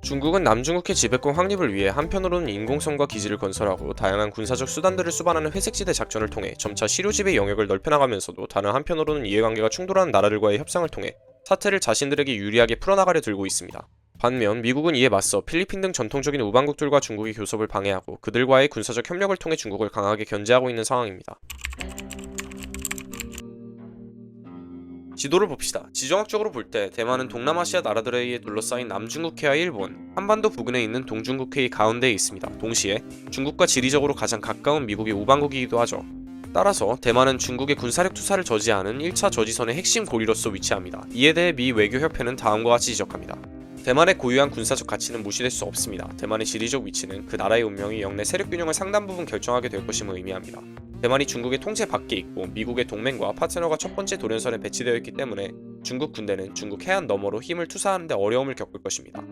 중국은 남중국해 지배권 확립을 위해 한편으로는 인공섬과 기지를 건설하고 다양한 군사적 수단들을 수반하는 회색지대 작전을 통해 점차 시료지배 영역을 넓혀나가면서도, 다른 한편으로는 이해관계가 충돌하는 나라들과의 협상을 통해 사태를 자신들에게 유리하게 풀어나가려 들고 있습니다. 반면 미국은 이에 맞서 필리핀 등 전통적인 우방국들과 중국의 교섭을 방해하고 그들과의 군사적 협력을 통해 중국을 강하게 견제하고 있는 상황입니다. 지도를 봅시다. 지정학적으로 볼 때 대만은 동남아시아 나라들에 의해 둘러싸인 남중국해와 일본, 한반도 부근에 있는 동중국해의 가운데에 있습니다. 동시에 중국과 지리적으로 가장 가까운 미국의 우방국이기도 하죠. 따라서 대만은 중국의 군사력 투사를 저지하는 1차 저지선의 핵심 고리로서 위치합니다. 이에 대해 미 외교협회는 다음과 같이 지적합니다. 대만의 고유한 군사적 가치는 무시될 수 없습니다. 대만의 지리적 위치는 그 나라의 운명이 영내 세력균형을 상당 부분 결정하게 될 것임을 의미합니다. 대만이 중국의 통제 밖에 있고 미국의 동맹과 파트너가 첫 번째 돌연선에 배치되어 있기 때문에 중국 군대는 중국 해안 너머로 힘을 투사하는 데 어려움을 겪을 것입니다.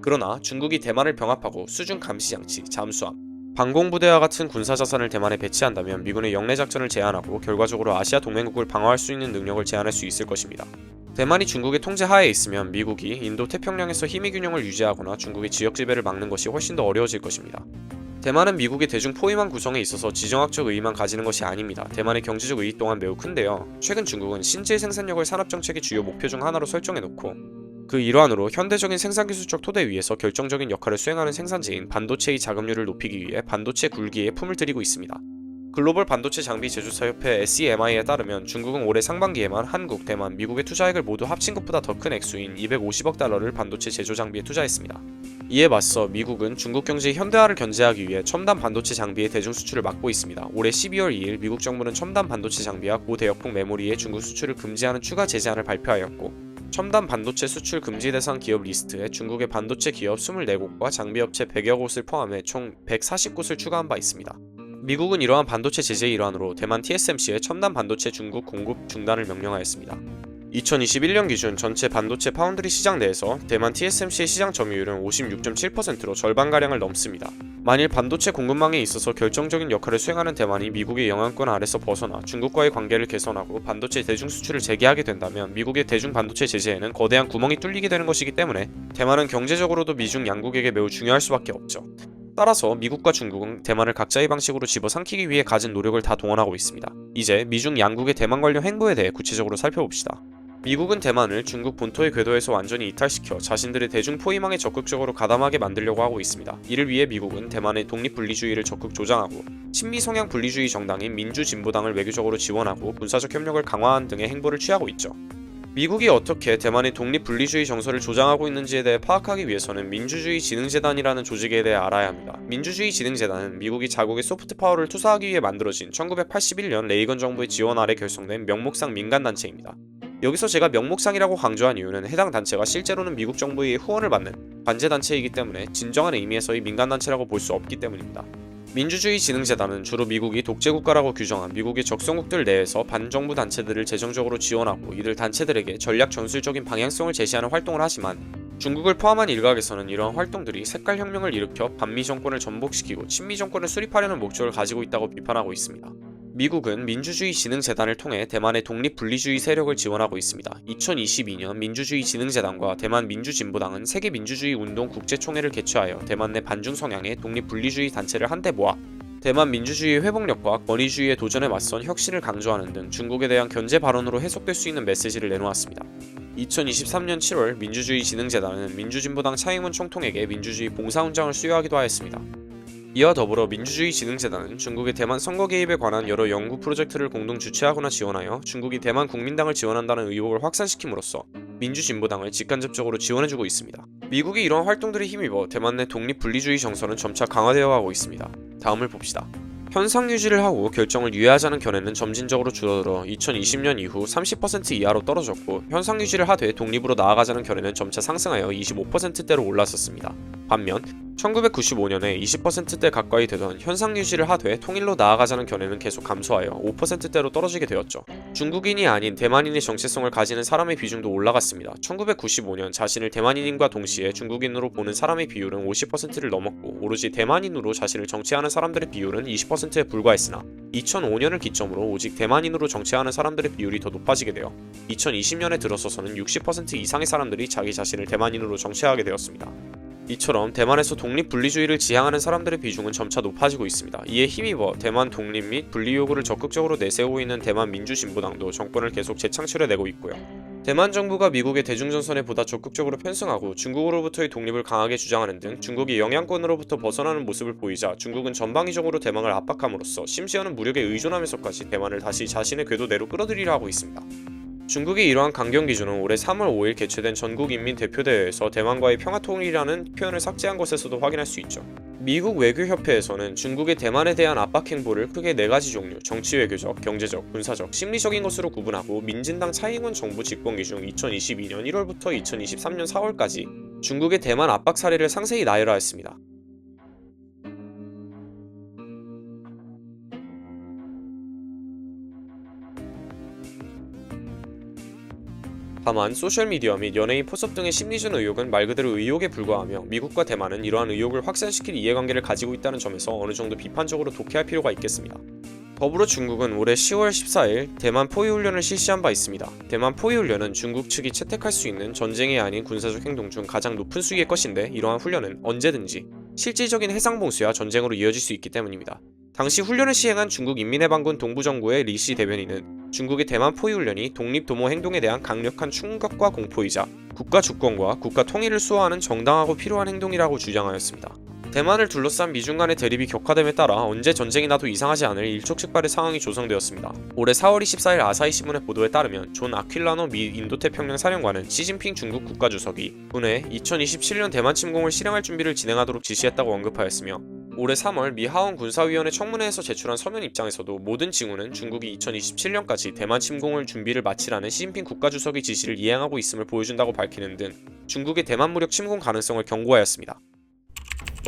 그러나 중국이 대만을 병합하고 수중 감시장치, 잠수함, 방공부대와 같은 군사자산을 대만에 배치한다면 미군의 영내 작전을 제한하고 결과적으로 아시아 동맹국을 방어할 수 있는 능력을 제한할 수 있을 것입니다. 대만이 중국의 통제 하에 있으면 미국이 인도 태평양에서 힘의 균형을 유지하거나 중국의 지역 지배를 막는 것이 훨씬 더 어려워질 것입니다. 대만은 미국의 대중 포위망 구성에 있어서 지정학적 의의만 가지는 것이 아닙니다. 대만의 경제적 의의 또한 매우 큰데요. 최근 중국은 신재생 생산력을 산업정책의 주요 목표 중 하나로 설정해놓고 그 일환으로 현대적인 생산기술적 토대 위에서 결정적인 역할을 수행하는 생산지인 반도체의 자금률을 높이기 위해 반도체 굴기에 품을 들이고 있습니다. 글로벌 반도체 장비 제조사 협회 SEMI에 따르면 중국은 올해 상반기에만 한국, 대만, 미국의 투자액을 모두 합친 것보다 더 큰 액수인 250억 달러를 반도체 제조 장비에 투자했습니다. 이에 맞서 미국은 중국 경제의 현대화를 견제하기 위해 첨단 반도체 장비의 대중 수출을 막고 있습니다. 올해 12월 2일 미국 정부는 첨단 반도체 장비와 고대역폭 메모리의 중국 수출을 금지하는 추가 제재안을 발표하였고, 첨단 반도체 수출 금지 대상 기업 리스트에 중국의 반도체 기업 24곳과 장비업체 100여 곳을 포함해 총 140곳을 추가한 바 있습니다. 미국은 이러한 반도체 제재의 일환으로 대만 TSMC의 첨단 반도체 중국 공급 중단을 명령하였습니다. 2021년 기준 전체 반도체 파운드리 시장 내에서 대만 TSMC의 시장 점유율은 56.7%로 절반가량을 넘습니다. 만일 반도체 공급망에 있어서 결정적인 역할을 수행하는 대만이 미국의 영향권 아래서 벗어나 중국과의 관계를 개선하고 반도체 대중 수출을 재개하게 된다면 미국의 대중 반도체 제재에는 거대한 구멍이 뚫리게 되는 것이기 때문에 대만은 경제적으로도 미중 양국에게 매우 중요할 수밖에 없죠. 따라서 미국과 중국은 대만을 각자의 방식으로 집어삼키기 위해 가진 노력을 다 동원하고 있습니다. 이제 미중 양국의 대만 관련 행보에 대해 구체적으로 살펴봅시다. 미국은 대만을 중국 본토의 궤도에서 완전히 이탈시켜 자신들의 대중 포위망에 적극적으로 가담하게 만들려고 하고 있습니다. 이를 위해 미국은 대만의 독립분리주의를 적극 조장하고 친미 성향 분리주의 정당인 민주진보당을 외교적으로 지원하고 군사적 협력을 강화한 등의 행보를 취하고 있죠. 미국이 어떻게 대만의 독립분리주의 정서를 조장하고 있는지에 대해 파악하기 위해서는 민주주의진흥재단이라는 조직에 대해 알아야 합니다. 민주주의진흥재단은 미국이 자국의 소프트파워를 투사하기 위해 만들어진 1981년 레이건 정부의 지원 아래 결성된 명목상 민간단체입니다. 여기서 제가 명목상이라고 강조한 이유는 해당 단체가 실제로는 미국 정부의 후원을 받는 관제단체이기 때문에 진정한 의미에서의 민간단체라고 볼 수 없기 때문입니다. 민주주의진흥재단은 주로 미국이 독재국가라고 규정한 미국의 적성국들 내에서 반정부 단체들을 재정적으로 지원하고 이들 단체들에게 전략 전술적인 방향성을 제시하는 활동을 하지만 중국을 포함한 일각에서는 이러한 활동들이 색깔혁명을 일으켜 반미 정권을 전복시키고 친미 정권을 수립하려는 목적을 가지고 있다고 비판하고 있습니다. 미국은 민주주의진흥재단을 통해 대만의 독립분리주의 세력을 지원하고 있습니다. 2022년 민주주의진흥재단과 대만 민주진보당은 세계민주주의운동 국제총회를 개최하여 대만 내 반중 성향의 독립분리주의 단체를 한데 모아 대만 민주주의의 회복력과 권위주의의 도전에 맞선 혁신을 강조하는 등 중국에 대한 견제 발언으로 해석될 수 있는 메시지를 내놓았습니다. 2023년 7월 민주주의진흥재단은 민주진보당 차잉문 총통에게 민주주의 봉사훈장을 수여하기도 하였습니다. 이와 더불어 민주주의진흥재단은 중국의 대만 선거 개입에 관한 여러 연구 프로젝트를 공동 주최하거나 지원하여 중국이 대만 국민당을 지원한다는 의혹을 확산시킴으로써 민주진보당을 직간접적으로 지원해주고 있습니다. 미국이 이러한 활동들에 힘입어 대만 내 독립분리주의 정서는 점차 강화되어 가고 있습니다. 다음을 봅시다. 현상 유지를 하고 결정을 유예하자는 견해는 점진적으로 줄어들어 2020년 이후 30% 이하로 떨어졌고 현상 유지를 하되 독립으로 나아가자는 견해는 점차 상승하여 25%대로 올랐었습니다. 반면 1995년에 20%대 가까이 되던 현상 유지를 하되 통일로 나아가자는 견해는 계속 감소하여 5%대로 떨어지게 되었죠. 중국인이 아닌 대만인의 정체성을 가지는 사람의 비중도 올라갔습니다. 1995년 자신을 대만인과 동시에 중국인으로 보는 사람의 비율은 50%를 넘었고 오로지 대만인으로 자신을 정치하는 사람들의 비율은 20%에 불과했으나 2005년을 기점으로 오직 대만인으로 정치하는 사람들의 비율이 더 높아지게 되어 2020년에 들어서서는 60% 이상의 사람들이 자기 자신을 대만인으로 정치하게 되었습니다. 이처럼 대만에서 독립분리주의를 지향하는 사람들의 비중은 점차 높아지고 있습니다. 이에 힘입어 대만 독립 및 분리 요구를 적극적으로 내세우고 있는 대만 민주진보당도 정권을 계속 재창출해내고 있고요. 대만 정부가 미국의 대중전선에 보다 적극적으로 편승하고 중국으로부터의 독립을 강하게 주장하는 등 중국이 영향권으로부터 벗어나는 모습을 보이자 중국은 전방위적으로 대만을 압박함으로써 심지어는 무력에 의존하면서까지 대만을 다시 자신의 궤도 내로 끌어들이려 하고 있습니다. 중국이 이러한 강경 기준은 올해 3월 5일 개최된 전국인민대표대회에서 대만과의 평화통일이라는 표현을 삭제한 것에서도 확인할 수 있죠. 미국 외교협회에서는 중국의 대만에 대한 압박 행보를 크게 4가지 종류, 정치외교적, 경제적, 군사적, 심리적인 것으로 구분하고 민진당 차잉원 정부 집권기 중 2022년 1월부터 2023년 4월까지 중국의 대만 압박 사례를 상세히 나열하였습니다. 다만 소셜미디어 및 연예인 포섭 등의 심리전 의혹은 말 그대로 의혹에 불과하며 미국과 대만은 이러한 의혹을 확산시킬 이해관계를 가지고 있다는 점에서 어느 정도 비판적으로 독해할 필요가 있겠습니다. 더불어 중국은 올해 10월 14일 대만 포위훈련을 실시한 바 있습니다. 대만 포위훈련은 중국 측이 채택할 수 있는 전쟁이 아닌 군사적 행동 중 가장 높은 수위의 것인데 이러한 훈련은 언제든지 실질적인 해상봉쇄와 전쟁으로 이어질 수 있기 때문입니다. 당시 훈련을 시행한 중국 인민해방군 동부정부의 리시 대변인은 중국의 대만 포위훈련이 독립도모 행동에 대한 강력한 충격과 공포이자 국가 주권과 국가 통일을 수호하는 정당하고 필요한 행동이라고 주장하였습니다. 대만을 둘러싼 미중 간의 대립이 격화됨에 따라 언제 전쟁이 나도 이상하지 않을 일촉즉발의 상황이 조성되었습니다. 올해 4월 24일 아사히 신문의 보도에 따르면 존 아퀼라노 미 인도태평양 사령관은 시진핑 중국 국가주석이 분해 2027년 대만 침공을 실행할 준비를 진행하도록 지시했다고 언급하였으며 올해 3월 미 하원 군사위원회 청문회에서 제출한 서면 입장에서도 모든 징후는 중국이 2027년까지 대만 침공을 준비를 마치라는 시진핑 국가주석의 지시를 이행하고 있음을 보여준다고 밝히는 등 중국의 대만 무력 침공 가능성을 경고하였습니다.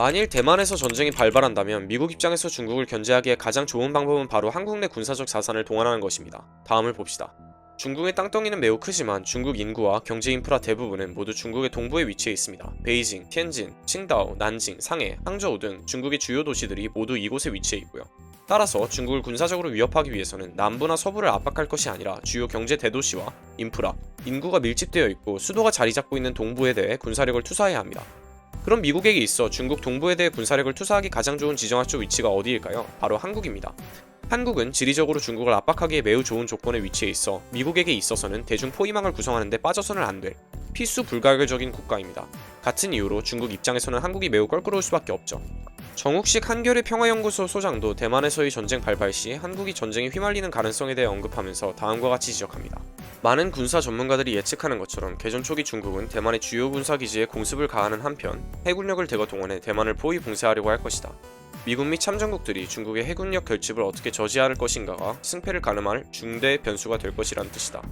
만일 대만에서 전쟁이 발발한다면 미국 입장에서 중국을 견제하기에 가장 좋은 방법은 바로 한국 내 군사적 자산을 동원하는 것입니다. 다음을 봅시다. 중국의 땅덩이는 매우 크지만 중국 인구와 경제 인프라 대부분은 모두 중국의 동부에 위치해 있습니다. 베이징, 티엔진, 칭다오, 난징, 상해, 항저우 등 중국의 주요 도시들이 모두 이곳에 위치해 있고요. 따라서 중국을 군사적으로 위협하기 위해서는 남부나 서부를 압박할 것이 아니라 주요 경제 대도시와 인프라, 인구가 밀집되어 있고 수도가 자리 잡고 있는 동부에 대해 군사력을 투사해야 합니다. 그럼 미국에게 있어 중국 동부에 대해 군사력을 투사하기 가장 좋은 지정학적 위치가 어디일까요? 바로 한국입니다. 한국은 지리적으로 중국을 압박하기에 매우 좋은 조건에 위치해 있어 미국에게 있어서는 대중 포위망을 구성하는 데 빠져서는 안 될 필수 불가결적인 국가입니다. 같은 이유로 중국 입장에서는 한국이 매우 껄끄러울 수밖에 없죠. 정욱식 한겨레 평화연구소 소장도 대만에서의 전쟁 발발 시 한국이 전쟁에 휘말리는 가능성에 대해 언급하면서 다음과 같이 지적합니다. 많은 군사 전문가들이 예측하는 것처럼 개전 초기 중국은 대만의 주요 군사기지에 공습을 가하는 한편 해군력을 대거 동원해 대만을 포위 봉쇄하려고 할 것이다. 미국 및 참전국들이 중국의 해군력 결집을 어떻게 저지할 것인가가 승패를 가늠할 중대 변수가 될 것이라는 뜻이다.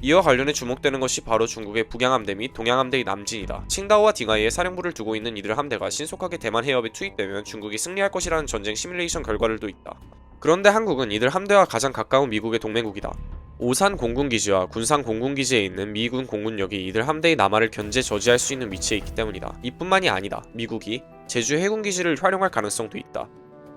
이와 관련해 주목되는 것이 바로 중국의 북양함대 및 동양함대의 남진이다. 칭다오와 딩하이에 사령부를 두고 있는 이들 함대가 신속하게 대만 해협에 투입되면 중국이 승리할 것이라는 전쟁 시뮬레이션 결과들도 있다. 그런데 한국은 이들 함대와 가장 가까운 미국의 동맹국이다. 오산 공군기지와 군산 공군기지에 있는 미군 공군력이 이들 함대의 남하를 견제 저지할 수 있는 위치에 있기 때문이다. 이뿐만이 아니다. 미국이 제주 해군기지를 활용할 가능성도 있다.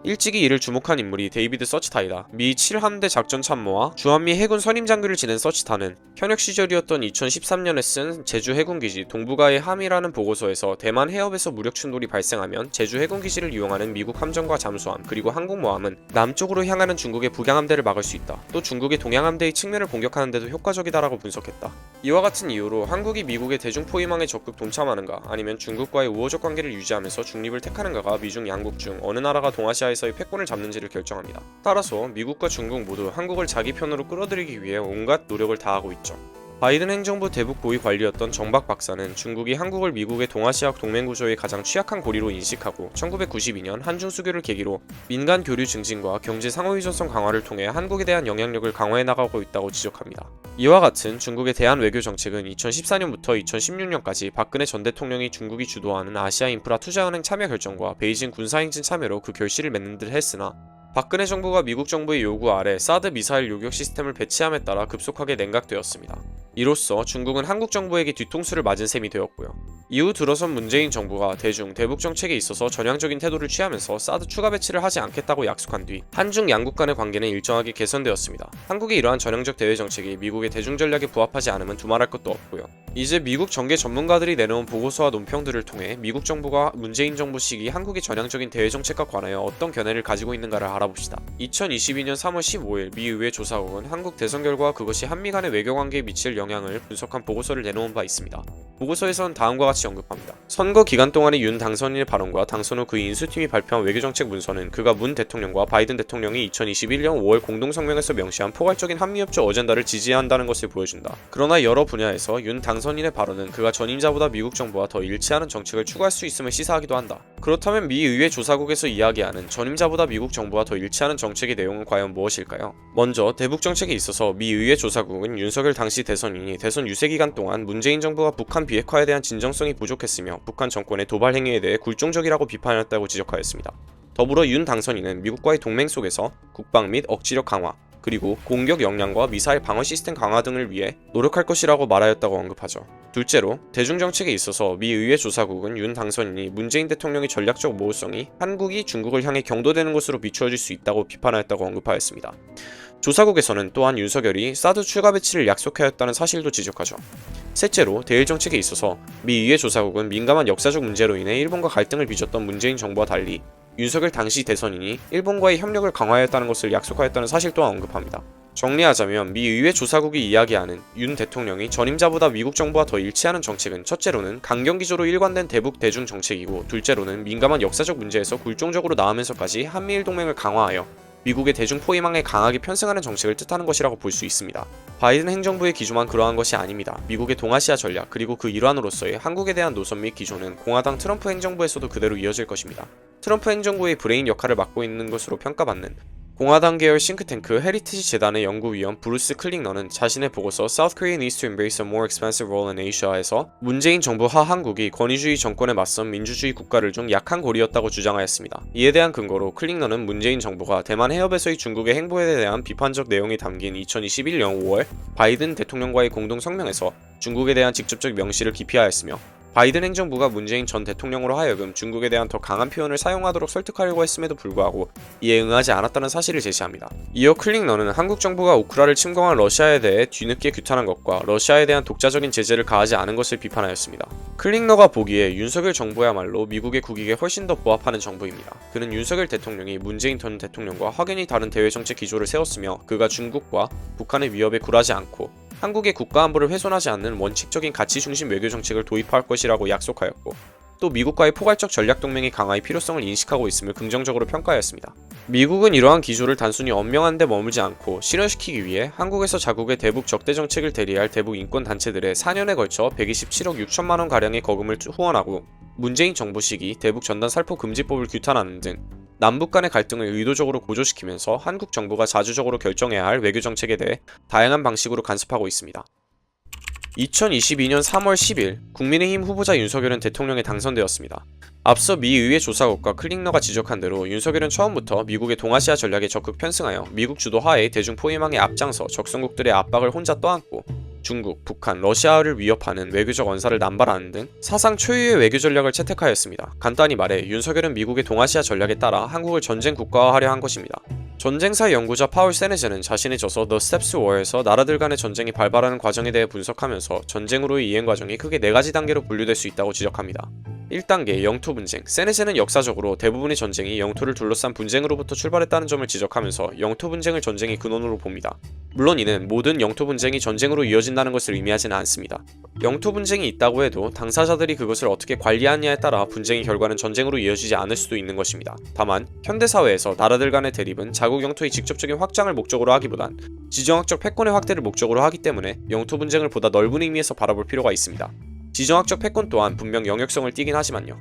일찍이 이를 주목한 인물이 데이비드 서치타이다. 미 7함대 작전참모와 주한미 해군 선임장교를 지낸 서치타는 현역 시절이었던 2013년에 쓴 제주 해군기지 동북아의 함이라는 보고서에서 대만 해협에서 무력 충돌이 발생하면 제주 해군기지를 이용하는 미국 함정과 잠수함 그리고 항공모함은 남쪽으로 향하는 중국의 북양함대를 막을 수 있다. 또 중국의 동양함대의 측면을 공격하는 데도 효과적이다라고 분석했다. 이와 같은 이유로 한국이 미국의 대중포위망에 적극 동참하는가 아니면 중국과의 우호적 관계를 유지하면서 중립을 택하는가가 미중 양국 중 어느 나라가 동아시아에서의 패권을 잡는지를 결정합니다. 따라서 미국과 중국 모두 한국을 자기 편으로 끌어들이기 위해 온갖 노력을 다하고 있죠. 바이든 행정부 대북 고위 관리였던 정박 박사는 중국이 한국을 미국의 동아시아 동맹 구조의 가장 취약한 고리로 인식하고 1992년 한중 수교를 계기로 민간 교류 증진과 경제 상호유전성 강화를 통해 한국에 대한 영향력을 강화해 나가고 있다고 지적합니다. 이와 같은 중국의 대한 외교 정책은 2014년부터 2016년까지 박근혜 전 대통령이 중국이 주도하는 아시아 인프라 투자은행 참여 결정과 베이징 군사행진 참여로 그 결실을 맺는 듯 했으나 박근혜 정부가 미국 정부의 요구 아래 사드 미사일 요격 시스템을 배치함에 따라 급속하게 냉각되었습니다. 이로써 중국은 한국 정부에게 뒤통수를 맞은 셈이 되었고요. 이후 들어선 문재인 정부가 대중, 대북 정책에 있어서 전향적인 태도를 취하면서 사드 추가 배치를 하지 않겠다고 약속한 뒤 한중 양국 간의 관계는 일정하게 개선되었습니다. 한국의 이러한 전향적 대외 정책이 미국의 대중 전략에 부합하지 않으면 두말할 것도 없고요. 이제 미국 정계 전문가들이 내놓은 보고서와 논평들을 통해 미국 정부가 문재인 정부 시기 한국의 전향적인 대외 정책과 관하여 어떤 견해를 가지고 있는가를 알아봅시다. 2022년 3월 15일 미 의회 조사국은 한국 대선 결과와 그것이 한미 간의 외교관계에 미칠 영향을 분석한 보고서를 내놓은 바 있습니다. 보고서에선 다음과 같이 언급합니다. 선거 기간 동안의 윤 당선인의 발언과 당선 후 그의 인수팀이 발표한 외교정책 문서는 그가 문 대통령과 바이든 대통령이 2021년 5월 공동성명에서 명시한 포괄적인 한미협조 어젠다를 지지한다는 것을 보여준다. 그러나 여러 분야에서 윤 당선인의 발언은 그가 전임자보다 미국 정부와 더 일치하는 정책을 추구할 수 있음을 시사하기도 한다. 그렇다면 미 의회 조사국에서 이야기하는 전임자보다 미국 정부와 더 일치하는 정책의 내용은 과연 무엇일까요? 먼저 대북 정책에 있어서 미 의회 조사국은 윤석열 당시 대선인이 대선 유세 기간 동안 문재인 정부가 북한 비핵화에 대한 진정성이 부족했으며 북한 정권의 도발 행위에 대해 굴종적이라고 비판했다고 지적하였습니다. 더불어 윤 당선인은 미국과의 동맹 속에서 국방 및 억지력 강화, 그리고 공격 역량과 미사일 방어 시스템 강화 등을 위해 노력할 것이라고 말하였다고 언급하죠. 둘째로 대중정책에 있어서 미 의회 조사국은 윤 당선인이 문재인 대통령의 전략적 모호성이 한국이 중국을 향해 경도되는 것으로 비추어질 수 있다고 비판하였다고 언급하였습니다. 조사국에서는 또한 윤석열이 사드 추가 배치를 약속하였다는 사실도 지적하죠. 셋째로, 대일 정책에 있어서 미 의회 조사국은 민감한 역사적 문제로 인해 일본과 갈등을 빚었던 문재인 정부와 달리 윤석열 당시 대선인이 일본과의 협력을 강화하였다는 것을 약속하였다는 사실 또한 언급합니다. 정리하자면 미 의회 조사국이 이야기하는 윤 대통령이 전임자보다 미국 정부와 더 일치하는 정책은 첫째로는 강경기조로 일관된 대북 대중 정책이고, 둘째로는 민감한 역사적 문제에서 굴종적으로 나오면서까지 한미일 동맹을 강화하여 미국의 대중 포위망에 강하게 편승하는 정책을 뜻하는 것이라고 볼 수 있습니다. 바이든 행정부의 기조만 그러한 것이 아닙니다. 미국의 동아시아 전략 그리고 그 일환으로서의 한국에 대한 노선 및 기조는 공화당 트럼프 행정부에서도 그대로 이어질 것입니다. 트럼프 행정부의 브레인 역할을 맡고 있는 것으로 평가받는 공화당 계열 싱크탱크 헤리티지 재단의 연구위원 브루스 클링넌은 자신의 보고서 South Korea needs to embrace a more expansive role in Asia에서 문재인 정부 하 한국이 권위주의 정권에 맞선 민주주의 국가를 중 약한 고리였다고 주장하였습니다. 이에 대한 근거로 클링넌은 문재인 정부가 대만 해협에서의 중국의 행보에 대한 비판적 내용이 담긴 2021년 5월 바이든 대통령과의 공동 성명에서 중국에 대한 직접적 명시를 기피하였으며, 바이든 행정부가 문재인 전 대통령으로 하여금 중국에 대한 더 강한 표현을 사용하도록 설득하려고 했음에도 불구하고 이에 응하지 않았다는 사실을 제시합니다. 이어 클링넌은 한국 정부가 우크라를 침공한 러시아에 대해 뒤늦게 규탄한 것과 러시아에 대한 독자적인 제재를 가하지 않은 것을 비판하였습니다. 클링너가 보기에 윤석열 정부야말로 미국의 국익에 훨씬 더 부합하는 정부입니다. 그는 윤석열 대통령이 문재인 전 대통령과 확연히 다른 대외정책 기조를 세웠으며, 그가 중국과 북한의 위협에 굴하지 않고 한국의 국가안보를 훼손하지 않는 원칙적인 가치 중심 외교 정책을 도입할 것이라고 약속하였고, 또 미국과의 포괄적 전략 동맹의 강화의 필요성을 인식하고 있음을 긍정적으로 평가하였습니다. 미국은 이러한 기조를 단순히 언명하는 데 머물지 않고 실현시키기 위해 한국에서 자국의 대북 적대 정책을 대리할 대북 인권 단체들에 4년에 걸쳐 127억 6천만 원 가량의 거금을 후원하고, 문재인 정부 시기 대북 전단 살포 금지법을 규탄하는 등 남북 간의 갈등을 의도적으로 고조시키면서 한국 정부가 자주적으로 결정해야 할 외교 정책에 대해 다양한 방식으로 간섭하고 있습니다. 2022년 3월 10일 국민의힘 후보자 윤석열은 대통령에 당선되었습니다. 앞서 미 의회 조사국과 클링너가 지적한 대로 윤석열은 처음부터 미국의 동아시아 전략에 적극 편승하여 미국 주도 하에 대중 포위망에 앞장서 적성국들의 압박을 혼자 떠안고 중국, 북한, 러시아를 위협하는 외교적 언사를 남발하는 등 사상 초유의 외교 전략을 채택하였습니다. 간단히 말해 윤석열은 미국의 동아시아 전략에 따라 한국을 전쟁 국가화하려 한 것입니다. 전쟁사 연구자 파울 세네제는 자신의 저서 The Steps to War에서 나라들 간의 전쟁이 발발하는 과정에 대해 분석하면서 전쟁으로의 이행 과정이 크게 4가지 단계로 분류될 수 있다고 지적합니다. 1단계 영토 분쟁. 세네제는 역사적으로 대부분의 전쟁이 영토를 둘러싼 분쟁으로부터 출발했다는 점을 지적하면서 영토 분쟁을 전쟁의 근원으로 봅니다. 물론 이는 모든 영토 분쟁이 전쟁으로 이어진다는 것을 의미하지는 않습니다. 영토 분쟁이 있다고 해도 당사자들이 그것을 어떻게 관리하느냐에 따라 분쟁의 결과는 전쟁으로 이어지지 않을 수도 있는 것입니다. 다만 현대사회에서 나라들 간의 대립은 자국 영토의 직접적인 확장을 목적으로 하기보단 지정학적 패권의 확대를 목적으로 하기 때문에 영토 분쟁을 보다 넓은 의미에서 바라볼 필요가 있습니다. 지정학적 패권 또한 분명 영역성을 띠긴 하지만요.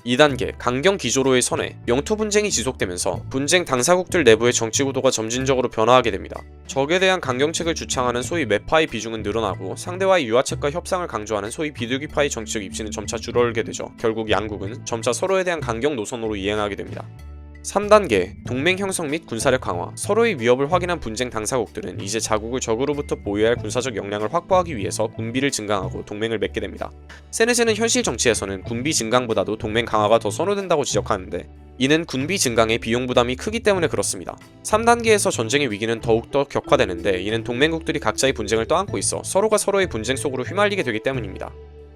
2단계 강경 기조로의 선회. 영토 분쟁이 지속되면서 분쟁 당사국들 내부의 정치 구도가 점진적으로 변화하게 됩니다. 적에 대한 강경책을 주창하는 소위 매파의 비중은 늘어나고 상대와의 유화책과 협상을 강조하는 소위 비둘기파의 정치적 입지는 점차 줄어들게 되죠. 결국 양국은 점차 서로에 대한 강경 노선으로 이행하게 됩니다. 3단계 동맹 형성 및 군사력 강화. 서로의 위협을 확인한 분쟁 당사국들은 이제 자국을 적으로부터 보유해야 할 군사적 역량을 확보하기 위해서 군비를 증강하고 동맹을 맺게 됩니다. 세네제는 현실 정치에서는 군비 증강보다도 동맹 강화가 더 선호된다고 지적하는데, 이는 군비 증강의 비용 부담이 크기 때문에 그렇습니다. 3단계에서 전쟁의 위기는 더욱더 격화되는데, 이는 동맹국들이 각자의 분쟁을 떠안고 있어 서로가 서로의 분쟁 속으로 휘말리게 되기 때문입니다.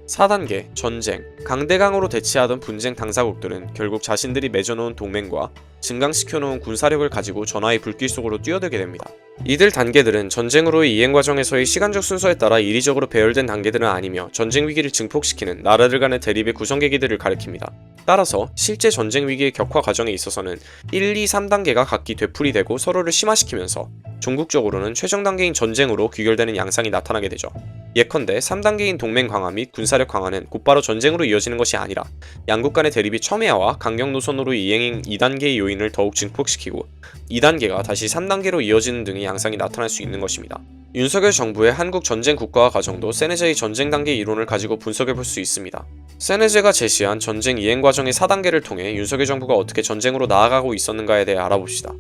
4단계 전쟁. 강대강으로 대치하던 분쟁 당사국들은 결국 자신들이 맺어놓은 동맹과 증강시켜놓은 군사력을 가지고 전하의 불길 속으로 뛰어들게 됩니다. 이들 단계들은 전쟁으로의 이행 과정에서의 시간적 순서에 따라 이리적으로 배열된 단계들은 아니며 전쟁 위기를 증폭시키는 나라들 간의 대립의 구성계기들을 가리킵니다. 따라서 실제 전쟁 위기의 격화 과정에 있어서는 1, 2, 3단계가 각기 되풀이되고 서로를 심화시키면서 종국적으로는 최종 단계인 전쟁으로 귀결되는 양상이 나타나게 되죠. 예컨대 3단계인 동맹 강화 및 군사력 강화는 곧바로 전쟁으로 이어지는 것이 아니라 양국 간의 대립이 첨예화와 강경 노선으로 이행인 2단계의 요인을 더욱 증폭시키고 2단계가 다시 3단계로 이어지는 등의 양상이 나타날 수 있는 것입니다. 윤석열 정부의 한국 전쟁 국가화 과정도 세네제의 전쟁 단계 이론을 가지고 분석해볼 수 있습니다. 세네제가 제시한 전쟁 이행 과정의 4단계를 통해 윤석열 정부가 어떻게 전쟁으로 나아가고 있었는가에 대해 알아봅시다.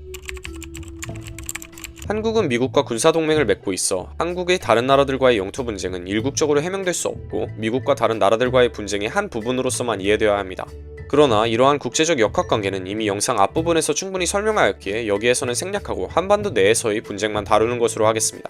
한국은 미국과 군사동맹을 맺고 있어 한국의 다른 나라들과의 영토 분쟁은 일국적으로 해명될 수 없고 미국과 다른 나라들과의 분쟁의 한 부분으로서만 이해되어야 합니다. 그러나 이러한 국제적 역학관계는 이미 영상 앞부분에서 충분히 설명하였기에 여기에서는 생략하고 한반도 내에서의 분쟁만 다루는 것으로 하겠습니다.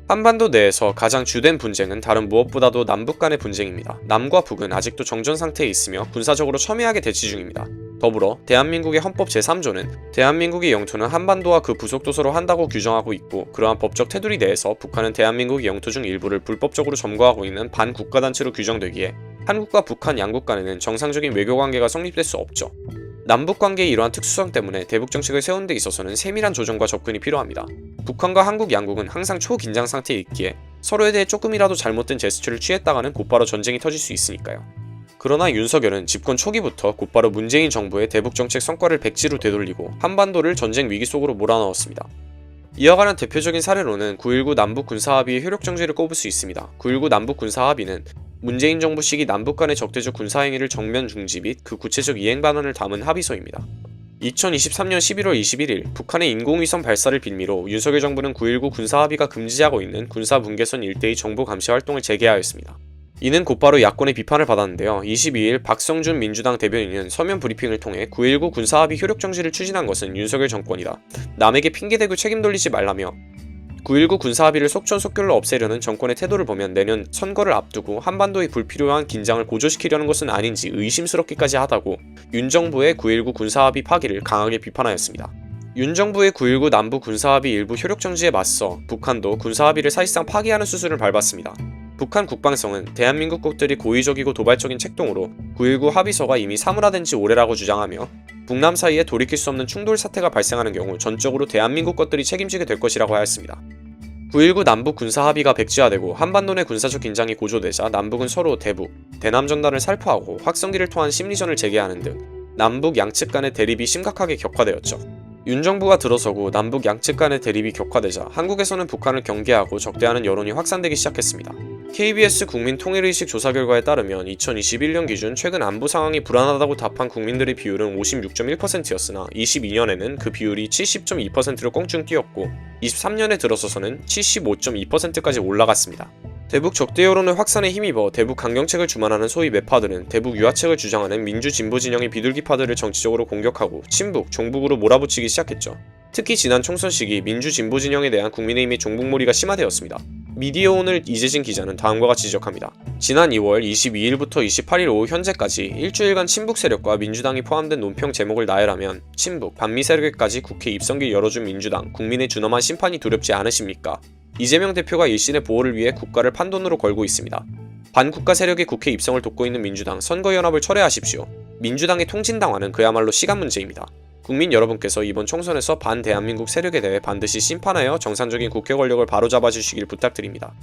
한반도 내에서 가장 주된 분쟁은 다른 무엇보다도 남북 간의 분쟁입니다. 남과 북은 아직도 정전 상태에 있으며 군사적으로 첨예하게 대치 중입니다. 더불어 대한민국의 헌법 제3조는 대한민국의 영토는 한반도와 그 부속도서로 한다고 규정하고 있고, 그러한 법적 테두리 내에서 북한은 대한민국의 영토 중 일부를 불법적으로 점거하고 있는 반국가단체로 규정되기에 한국과 북한 양국 간에는 정상적인 외교관계가 성립될 수 없죠. 남북관계의 이러한 특수성 때문에 대북정책을 세우는 데 있어서는 세밀한 조정과 접근이 필요합니다. 북한과 한국 양국은 항상 초긴장 상태에 있기에 서로에 대해 조금이라도 잘못된 제스처를 취했다가는 곧바로 전쟁이 터질 수 있으니까요. 그러나 윤석열은 집권 초기부터 곧바로 문재인 정부의 대북정책 성과를 백지로 되돌리고 한반도를 전쟁 위기 속으로 몰아넣었습니다. 이와 관한 대표적인 사례로는 9.19 남북 군사합의의 효력정지를 꼽을 수 있습니다. 9.19 남북 군사합의는 문재인 정부 시기 남북 간의 적대적 군사행위를 정면 중지 및 그 구체적 이행 방안을 담은 합의서입니다. 2023년 11월 21일 북한의 인공위성 발사를 빌미로 윤석열 정부는 9.19 군사합의가 금지하고 있는 군사분계선 일대의 정보 감시 활동을 재개하였습니다. 이는 곧바로 야권의 비판을 받았는데요. 22일 박성준 민주당 대변인은 서면 브리핑을 통해 9.19 군사합의 효력정지를 추진한 것은 윤석열 정권이다. 남에게 핑계대고 책임 돌리지 말라며 9.19 군사합의를 속전속결로 없애려는 정권의 태도를 보면 내년 선거를 앞두고 한반도의 불필요한 긴장을 고조시키려는 것은 아닌지 의심스럽기까지 하다고 윤 정부의 9.19 군사합의 파기를 강하게 비판하였습니다. 윤 정부의 9.19 남북 군사합의 일부 효력정지에 맞서 북한도 군사합의를 사실상 파기하는 수순을 밟았습니다. 북한 국방성은 대한민국 국들이 고의적이고 도발적인 책동으로 9.19 합의서가 이미 사문화된 지 오래라고 주장하며 북남 사이에 돌이킬 수 없는 충돌 사태가 발생하는 경우 전적으로 대한민국 것들이 책임지게 될 것이라고 하였습니다. 9.19 남북 군사합의가 백지화되고 한반도 내 군사적 긴장이 고조되자 남북은 서로 대북, 대남 전단을 살포하고 확성기를 통한 심리전을 재개하는 등 남북 양측 간의 대립이 심각하게 격화되었죠. 윤 정부가 들어서고 남북 양측 간의 대립이 격화되자 한국에서는 북한을 경계하고 적대하는 여론이 확산되기 시작했습니다. KBS 국민통일의식 조사 결과에 따르면 2021년 기준 최근 안보 상황이 불안하다고 답한 국민들의 비율은 56.1%였으나 22년에는 그 비율이 70.2%로 껑충 뛰었고 23년에 들어서서는 75.2%까지 올라갔습니다. 대북 적대 여론의 확산에 힘입어 대북 강경책을 주만하는 소위 매파들은 대북 유화책을 주장하는 민주진보 진영의 비둘기파들을 정치적으로 공격하고 친북, 종북으로 몰아붙이기 시작했죠. 특히 지난 총선 시기 민주진보 진영에 대한 국민의힘의 종북몰이가 심화되었습니다. 미디어오늘 이재진 기자는 다음과 같이 지적합니다. 지난 2월 22일부터 28일 오후 현재까지 일주일간 친북 세력과 민주당이 포함된 논평 제목을 나열하면 친북, 반미 세력에까지 국회 입성길 열어준 민주당, 국민의 준엄한 심판이 두렵지 않으십니까? 이재명 대표가 일신의 보호를 위해 국가를 판돈으로 걸고 있습니다. 반국가 세력의 국회 입성을 돕고 있는 민주당, 선거연합을 철회하십시오. 민주당의 통진당화는 그야말로 시간 문제입니다. 국민 여러분께서 이번 총선에서 반대한민국 세력에 대해 반드시 심판하여 정상적인 국회 권력을 바로잡아 주시길 부탁드립니다.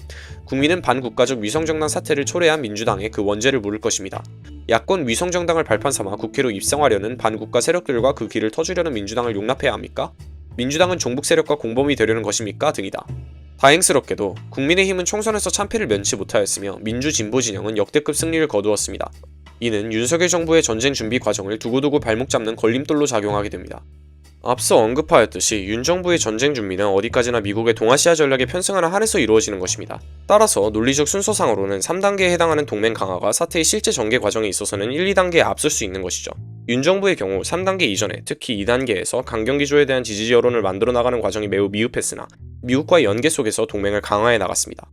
국민은 반국가적 위성정당 사태를 초래한 민주당에 그 원죄를 물을 것입니다. 야권 위성정당을 발판 삼아 국회로 입성하려는 반국가 세력들과 그 길을 터주려는 민주당을 용납해야 합니까? 민주당은 종북 세력과 공범이 되려는 것입니까? 등이다. 다행스럽게도 국민의힘은 총선에서 참패를 면치 못하였으며 민주진보 진영은 역대급 승리를 거두었습니다. 이는 윤석열 정부의 전쟁 준비 과정을 두고두고 발목 잡는 걸림돌로 작용하게 됩니다. 앞서 언급하였듯이 윤 정부의 전쟁 준비는 어디까지나 미국의 동아시아 전략에 편승하는 한에서 이루어지는 것입니다. 따라서 논리적 순서상으로는 3단계에 해당하는 동맹 강화가 사태의 실제 전개 과정에 있어서는 1, 2단계에 앞설 수 있는 것이죠. 윤 정부의 경우 3단계 이전에 특히 2단계에서 강경기조에 대한 지지 여론을 만들어 나가는 과정이 매우 미흡했으나 미국과의 연계 속에서 동맹을 강화해 나갔습니다.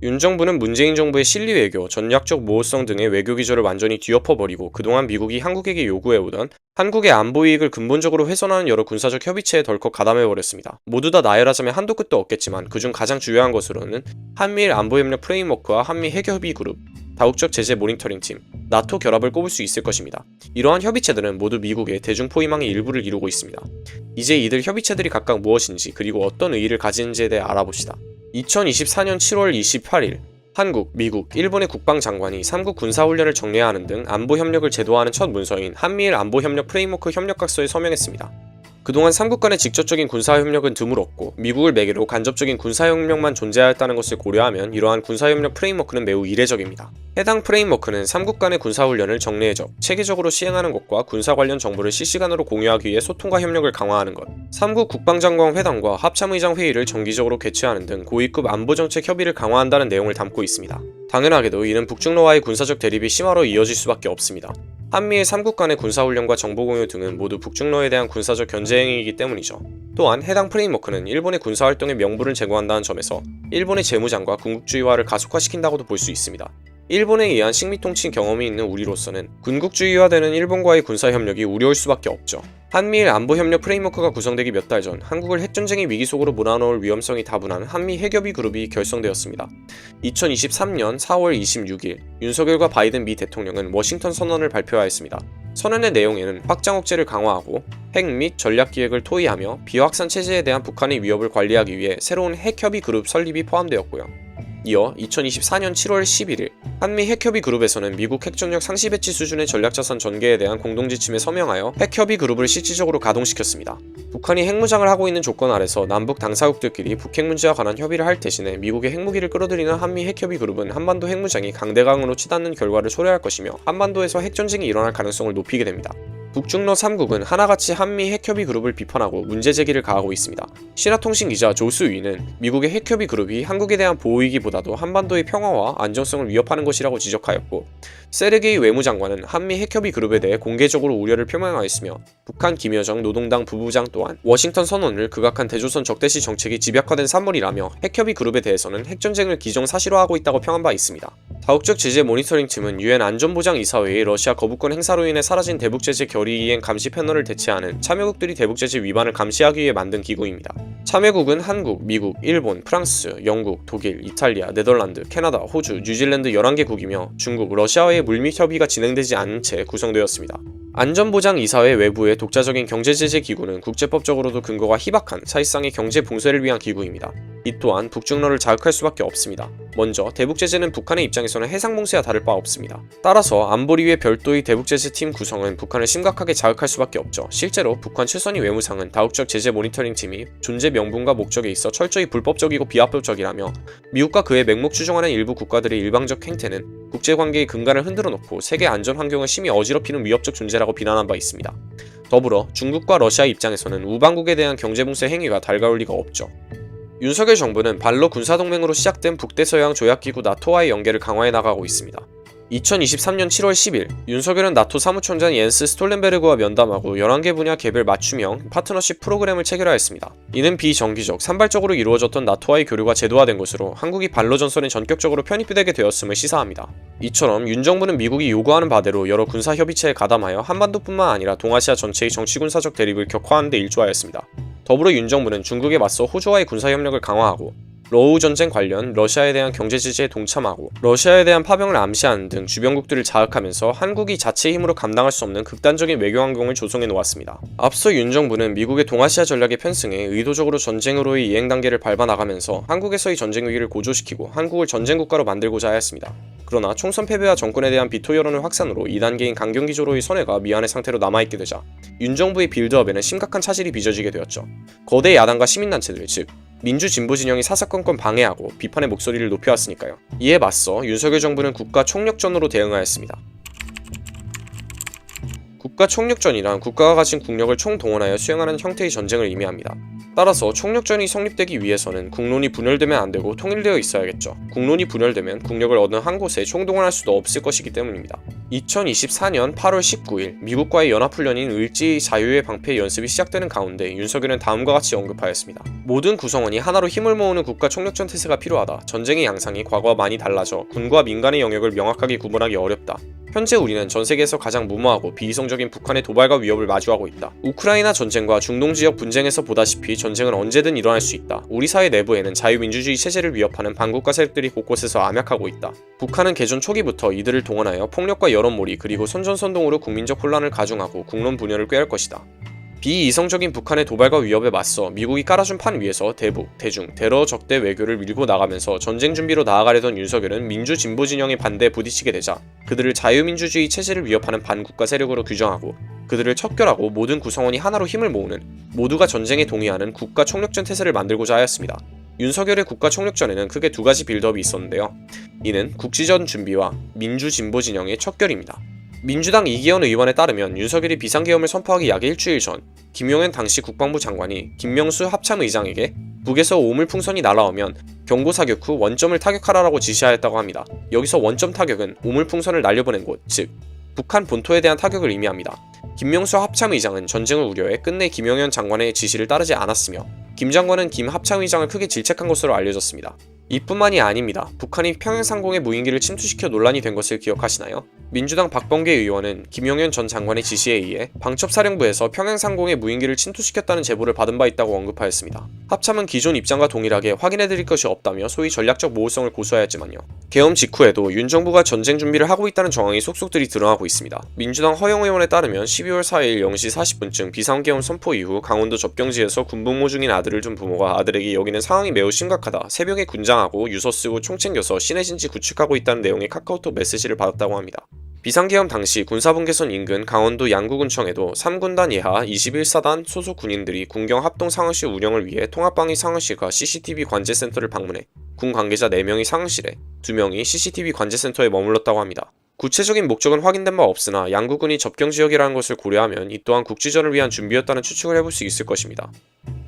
윤 정부는 문재인 정부의 실리 외교, 전략적 모호성 등의 외교 기조를 완전히 뒤엎어버리고 그동안 미국이 한국에게 요구해오던 한국의 안보 이익을 근본적으로 훼손하는 여러 군사적 협의체에 덜컥 가담해버렸습니다. 모두 다 나열하자면 한도 끝도 없겠지만 그중 가장 중요한 것으로는 한미일 안보협력 프레임워크와 한미 핵협의 그룹, 다국적 제재 모니터링팀, 나토 결합을 꼽을 수 있을 것입니다. 이러한 협의체들은 모두 미국의 대중포위망의 일부를 이루고 있습니다. 이제 이들 협의체들이 각각 무엇인지 그리고 어떤 의의를 가지는지에 대해 알아봅시다. 2024년 7월 28일 한국, 미국, 일본의 국방장관이 3국 군사훈련을 정례하는 등 안보협력을 제도화하는 첫 문서인 한미일 안보협력 프레임워크 협력각서에 서명했습니다. 그동안 3국 간의 직접적인 군사협력은 드물었고 미국을 매개로 간접적인 군사협력만 존재하였다는 것을 고려하면 이러한 군사협력 프레임워크는 매우 이례적입니다. 해당 프레임워크는 3국 간의 군사훈련을 정례적, 체계적으로 시행하는 것과 군사 관련 정보를 실시간으로 공유하기 위해 소통과 협력을 강화하는 것, 3국 국방장관 회담과 합참의장 회의를 정기적으로 개최하는 등 고위급 안보정책 협의를 강화한다는 내용을 담고 있습니다. 당연하게도 이는 북중러와의 군사적 대립이 심화로 이어질 수밖에 없습니다. 한미일 3국 간의 군사훈련과 정보공유 등은 모두 북중러에 대한 군사적 견제 행위이기 때문이죠. 또한 해당 프레임워크는 일본의 군사활동의 명분을 제공한다는 점에서 일본의 재무장과 군국주의화를 가속화시킨다고도 볼 수 있습니다. 일본에 의한 식민통치 경험이 있는 우리로서는 군국주의화되는 일본과의 군사협력이 우려일 수밖에 없죠. 한미일 안보협력 프레임워크가 구성되기 몇 달 전 한국을 핵전쟁의 위기 속으로 몰아넣을 위험성이 다분한 한미 핵협의 그룹이 결성되었습니다. 2023년 4월 26일 윤석열과 바이든 미 대통령은 워싱턴 선언을 발표하였습니다. 선언의 내용에는 확장 억제를 강화하고 핵 및 전략기획을 토의하며 비확산 체제에 대한 북한의 위협을 관리하기 위해 새로운 핵협의 그룹 설립이 포함되었고요. 이어 2024년 7월 11일 한미 핵협의 그룹에서는 미국 핵전력 상시 배치 수준의 전략자산 전개에 대한 공동지침에 서명하여 핵협의 그룹을 실질적으로 가동시켰습니다. 북한이 핵무장을 하고 있는 조건 아래서 남북 당사국들끼리 북핵 문제와 관한 협의를 할 대신에 미국의 핵무기를 끌어들이는 한미 핵협의 그룹은 한반도 핵무장이 강대강으로 치닫는 결과를 초래할 것이며 한반도에서 핵전쟁이 일어날 가능성을 높이게 됩니다. 북중러 3국은 하나같이 한미 핵협의 그룹을 비판하고 문제 제기를 가하고 있습니다. 신화통신 기자 조수위는 미국의 핵협의 그룹이 한국에 대한 보호이기보다도 한반도의 평화와 안정성을 위협하는 것이라고 지적하였고, 세르게이 외무장관은 한미 핵협의 그룹에 대해 공개적으로 우려를 표명하였으며, 북한 김여정 노동당 부부장 또한 워싱턴 선언을 극악한 대조선 적대시 정책이 집약화된 산물이라며 핵협의 그룹에 대해서는 핵전쟁을 기정사실화하고 있다고 평한 바 있습니다. 다국적 제재 모니터링팀은 유엔 안전보장이사회의 러시아 거부권 행사로 인해 사라진 대북제재 결의 이행 감시 패널을 대체하는 참여국들이 대북제재 위반을 감시하기 위해 만든 기구입니다. 참여국은 한국, 미국, 일본, 프랑스, 영국, 독일, 이탈리아, 네덜란드, 캐나다, 호주, 뉴질랜드 11개국이며 중국, 러시아와의 물밑 협의가 진행되지 않은 채 구성되었습니다. 안전보장이사회 외부의 독자적인 경제제재 기구는 국제법적으로도 근거가 희박한 사실상의 경제 봉쇄를 위한 기구입니다. 이 또한 북중러를 자극할 수밖에 없습니다. 먼저 대북제재는 북한의 입장에서는 해상봉쇄와 다를 바 없습니다. 따라서 안보리의 별도의 대북제재팀 구성은 북한을 심각하게 자극할 수밖에 없죠. 실제로 북한 최선희 외무상은 다국적 제재 모니터링팀이 존재 명분과 목적에 있어 철저히 불법적이고 비합법적이라며, 미국과 그의 맹목 추종하는 일부 국가들의 일방적 행태는 국제관계의 근간을 흔들어 놓고 세계 안전 환경을 심히 어지럽히는 위협적 존재라고 비난한 바 있습니다. 더불어 중국과 러시아 입장에서는 우방국에 대한 경제봉쇄 행위가 달가울 리가 없죠. 윤석열 정부는 발로 군사동맹으로 시작된 북대서양 조약기구 나토와의 연계를 강화해 나가고 있습니다. 2023년 7월 10일 윤석열은 나토 사무총장 옌스 스톨텐베르그와 면담하고 11개 분야 개별 맞춤형 파트너십 프로그램을 체결하였습니다. 이는 비정기적, 산발적으로 이루어졌던 나토와의 교류가 제도화된 것으로 한국이 발로 전선에 전격적으로 편입되게 되었음을 시사합니다. 이처럼 윤 정부는 미국이 요구하는 바대로 여러 군사협의체에 가담하여 한반도뿐만 아니라 동아시아 전체의 정치군사적 대립을 격화하는 데 일조하였습니다. 더불어 윤 정부는 중국에 맞서 호주와의 군사협력을 강화하고, 러우 전쟁 관련 러시아에 대한 경제 제재에 동참하고, 러시아에 대한 파병을 암시하는 등 주변국들을 자극하면서 한국이 자체의 힘으로 감당할 수 없는 극단적인 외교 환경을 조성해 놓았습니다. 앞서 윤 정부는 미국의 동아시아 전략에 편승해 의도적으로 전쟁으로의 이행 단계를 밟아 나가면서 한국에서의 전쟁 위기를 고조시키고 한국을 전쟁 국가로 만들고자 하였습니다. 그러나 총선 패배와 정권에 대한 비토 여론의 확산으로 2단계인 강경기조로의 선회가 미완의 상태로 남아있게 되자 윤 정부의 빌드업에는 심각한 차질이 빚어지게 되었죠. 거대 야당과 시민단체들, 즉 민주 진보 진영이 사사건건 방해하고 비판의 목소리를 높여왔으니까요. 이에 맞서 윤석열 정부는 국가 총력전으로 대응하였습니다. 국가 총력전이란 국가가 가진 국력을 총동원하여 수행하는 형태의 전쟁을 의미합니다. 따라서 총력전이 성립되기 위해서는 국론이 분열되면 안되고 통일되어 있어야겠죠. 국론이 분열되면 국력을 어느 한 곳에 총동원할 수도 없을 것이기 때문입니다. 2024년 8월 19일 미국과의 연합훈련인 을지 자유의 방패 연습이 시작되는 가운데 윤석열은 다음과 같이 언급하였습니다. 모든 구성원이 하나로 힘을 모으는 국가 총력전 태세가 필요하다. 전쟁의 양상이 과거와 많이 달라져 군과 민간의 영역을 명확하게 구분하기 어렵다. 현재 우리는 전 세계에서 가장 무모하고 비이성적인 북한의 도발과 위협을 마주하고 있다. 우크라이나 전쟁과 중동 지역 분쟁에서 보다시피 전쟁은 언제든 일어날 수 있다. 우리 사회 내부에는 자유민주주의 체제를 위협하는 반국가 세력들이 곳곳에서 암약하고 있다. 북한은 개전 초기부터 이들을 동원하여 폭력과 여론몰이 그리고 선전선동으로 국민적 혼란을 가중하고 국론 분열을 꾀할 것이다. 비이성적인 북한의 도발과 위협에 맞서 미국이 깔아준 판 위에서 대북, 대중, 대러 적대 외교를 밀고 나가면서 전쟁 준비로 나아가려던 윤석열은 민주 진보 진영의 반대에 부딪히게 되자 그들을 자유민주주의 체제를 위협하는 반국가 세력으로 규정하고 그들을 척결하고 모든 구성원이 하나로 힘을 모으는, 모두가 전쟁에 동의하는 국가 총력전 태세를 만들고자 하였습니다. 윤석열의 국가 총력전에는 크게 두 가지 빌드업이 있었는데요. 이는 국지전 준비와 민주 진보 진영의 척결입니다. 민주당 이기현 의원에 따르면 윤석열이 비상계엄을 선포하기 약 일주일 전 김용현 당시 국방부 장관이 김명수 합참의장에게 북에서 오물풍선이 날아오면 경고사격 후 원점을 타격하라고 지시하였다고 합니다. 여기서 원점 타격은 오물풍선을 날려보낸 곳, 즉 북한 본토에 대한 타격을 의미합니다. 김명수 합참의장은 전쟁을 우려해 끝내 김영현 장관의 지시를 따르지 않았으며 김 장관은 김 합참의장을 크게 질책한 것으로 알려졌습니다. 이뿐만이 아닙니다. 북한이 평양상공의 무인기를 침투시켜 논란이 된 것을 기억하시나요? 민주당 박범계 의원은 김용현 전 장관의 지시에 의해 방첩사령부에서 평양상공의 무인기를 침투시켰다는 제보를 받은 바 있다고 언급하였습니다. 합참은 기존 입장과 동일하게 확인해드릴 것이 없다며 소위 전략적 모호성을 고수하였지만요. 계엄 직후에도 윤 정부가 전쟁 준비를 하고 있다는 정황이 속속들이 드러나고 있습니다. 민주당 허영 의원에 따르면 12월 4일 0시 40분쯤 비상계엄 선포 이후 강원도 접경지에서 군복무 중인 아들을 둔 부모가 아들에게 여기는 상황이 매우 심각하다, 새벽에 군장하고 유서 쓰고 총 챙겨서 신해진지 구축하고 있다는 내용의 카카오톡 메시지를 받았다고 합니다. 비상계엄 당시 군사분계선 인근 강원도 양구군청에도 3군단 예하 21사단 소속 군인들이 군경 합동 상황실 운영을 위해 통합방위 상황실과 CCTV 관제센터를 방문해 군 관계자 4명이 상황실에, 2명이 CCTV 관제센터에 머물렀다고 합니다. 구체적인 목적은 확인된 바 없으나 양구군이 접경지역이라는 것을 고려하면 이 또한 국지전을 위한 준비였다는 추측을 해볼 수 있을 것입니다.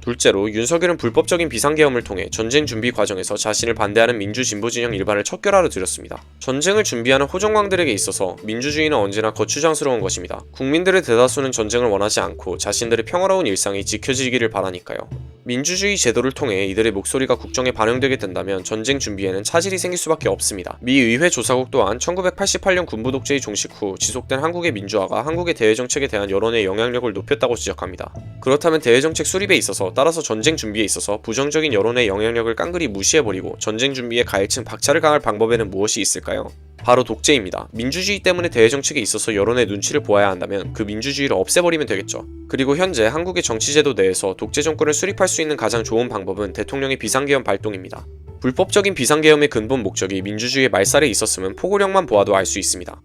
둘째로 윤석열은 불법적인 비상계엄을 통해 전쟁 준비 과정에서 자신을 반대하는 민주진보진영 일반을 척결하러 들였습니다. 전쟁을 준비하는 호정광들에게 있어서 민주주의는 언제나 거추장스러운 것입니다. 국민들의 대다수는 전쟁을 원하지 않고 자신들의 평화로운 일상이 지켜지기를 바라니까요. 민주주의 제도를 통해 이들의 목소리가 국정에 반영되게 된다면 전쟁 준비에는 차질이 생길 수밖에 없습니다. 미 의회 조사국 또한 1988년 군부 독재의 종식 후 지속된 한국의 민주화가 한국의 대외정책에 대한 여론의 영향력을 높였다고 지적합니다. 그렇다면 대외정책 수립에 있어서, 따라서 전쟁 준비에 있어서 부정적인 여론의 영향력을 깡그리 무시해버리고 전쟁 준비에 가해층 박차를 가할 방법에는 무엇이 있을까요? 바로 독재입니다. 민주주의 때문에 대외정책에 있어서 여론의 눈치를 보아야 한다면 그 민주주의를 없애버리면 되겠죠. 그리고 현재 한국의 정치제도 내에서 독재 정권을 수립할 수 있는 가장 좋은 방법은 대통령의 비상계엄 발동입니다. 불법적인 비상계엄의 근본 목적이 민주주의의 말살에 있었음은 포고령만 보아도 알 수 있습니다.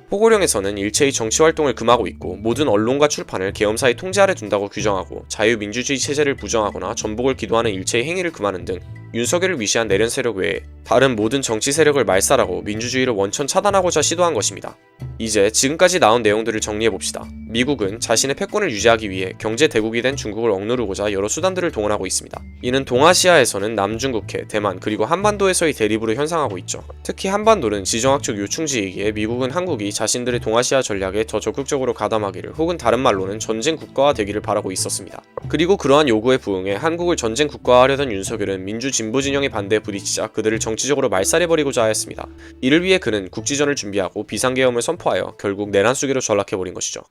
포고령에서는 일체의 정치활동을 금하고 있고 모든 언론과 출판을 계엄사의 통제 아래 둔다고 규정하고 자유민주주의 체제를 부정하거나 전복을 기도하는 일체의 행위를 금하는 등 윤석열을 위시한 내련 세력 외에 다른 모든 정치 세력을 말살하고 민주주의를 원천 차단하고자 시도한 것입니다. 이제 지금까지 나온 내용들을 정리해봅시다. 미국은 자신의 패권을 유지하기 위해 경제 대국이 된 중국을 억누르고자 여러 수단들을 동원하고 있습니다. 이는 동아시아에서는 남중국해, 대만, 그리고 한반도에서의 대립으로 현상하고 있죠. 특히 한반도는 지정학적 요충지이기에 미국은 한국이 자신들의 동아시아 전략에 더 적극적으로 가담하기를, 혹은 다른 말로는 전쟁 국가화 되기를 바라고 있었습니다. 그리고 그러한 요구에 부응해 한국을 전쟁 국가화하려던 윤석열은 민주 진보 진영의 반대에 부딪히자 그들을 정치적으로 말살해버리고자 하였습니다. 이를 위해 그는 국지전을 준비하고 비상계엄을 선포하여 결국 내란수계로 전락해버린 것이죠.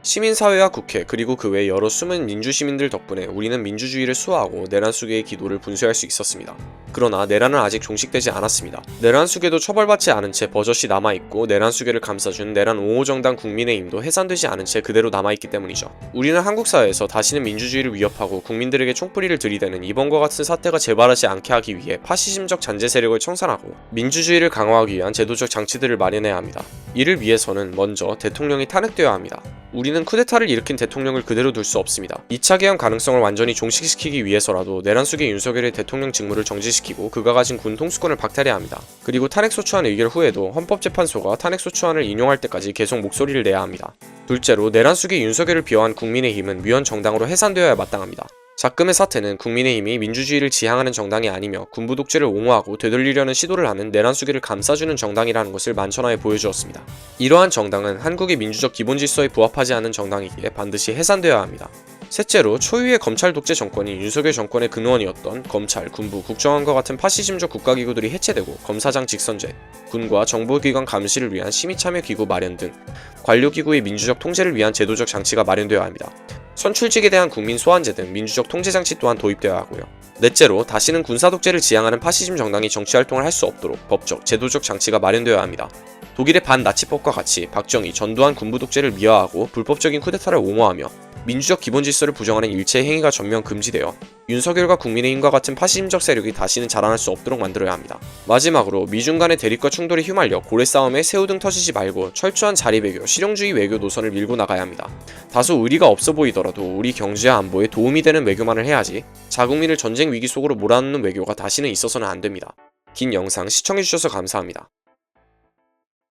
시민사회와 국회, 그리고 그 외 여러 숨은 민주시민들 덕분에 우리는 민주주의를 수호하고 내란수계의 기도를 분수할 수 있었습니다. 그러나 내란은 아직 종식되지 않았습니다. 내란수계도 처벌받지 않은 채 버젓이 남아있고 내란수계를 감싸준 내란 옹호정당 국민의힘도 해산되지 않은 채 그대로 남아있기 때문이죠. 우리는 한국 사회에서 다시는 민주주의를 위협하고 국민들에게 총뿌리를 들이대는 이번과 같은 사태가 재발하지 않게 하기 위해 파시즘적 잔재 세력을 청산하고 민주주의를 강화하기 위한 제도적 장치들을 마련해야 합니다. 이를 위해서는 먼저 대통령이 탄핵되어야 합니다. 우리는 쿠데타를 일으킨 대통령을 그대로 둘 수 없습니다. 2차 계엄 가능성을 완전히 종식시키기 위해서라도 내란수계 윤석열의 대통령 직무를 정지시키고 그가 가진 군 통수권을 박탈해야 합니다. 그리고 탄핵소추안 의결 후에도 헌법재판소가 탄핵소추안을 인용할 때까지 계속 목소리를 내야 합니다. 둘째로 내란수계 윤석열을 비호한 국민의힘은 위헌정당으로 해산되어야 마땅합니다. 작금의 사태는 국민의힘이 민주주의를 지향하는 정당이 아니며 군부 독재를 옹호하고 되돌리려는 시도를 하는 내란수계를 감싸주는 정당이라는 것을 만천하에 보여주었습니다. 이러한 정당은 한국의 민주적 기본 질서에 부합하지 않는 정당이기에 반드시 해산되어야 합니다. 셋째로 초유의 검찰 독재 정권이 윤석열 정권의 근원이었던 검찰, 군부, 국정원과 같은 파시즘적 국가기구들이 해체되고 검사장 직선제, 군과 정보기관 감시를 위한 시민참여기구 마련 등 관료기구의 민주적 통제를 위한 제도적 장치가 마련되어야 합니다. 선출직에 대한 국민 소환제 등 민주적 통제장치 또한 도입되어야 하고요. 넷째로 다시는 군사독재를 지향하는 파시즘 정당이 정치활동을 할 수 없도록 법적, 제도적 장치가 마련되어야 합니다. 독일의 반나치법과 같이 박정희, 전두환 군부독재를 미화하고 불법적인 쿠데타를 옹호하며 민주적 기본 질서를 부정하는 일체의 행위가 전면 금지되어 윤석열과 국민의힘과 같은 파시즘적 세력이 다시는 자라날 수 없도록 만들어야 합니다. 마지막으로 미중 간의 대립과 충돌에 휘말려 고래 싸움에 새우등 터지지 말고 철저한 자리외교, 실용주의 외교 노선을 밀고 나가야 합니다. 다소 의리가 없어 보이더라도 우리 경제와 안보에 도움이 되는 외교만을 해야지 자국민을 전쟁 위기 속으로 몰아넣는 외교가 다시는 있어서는 안 됩니다. 긴 영상 시청해주셔서 감사합니다.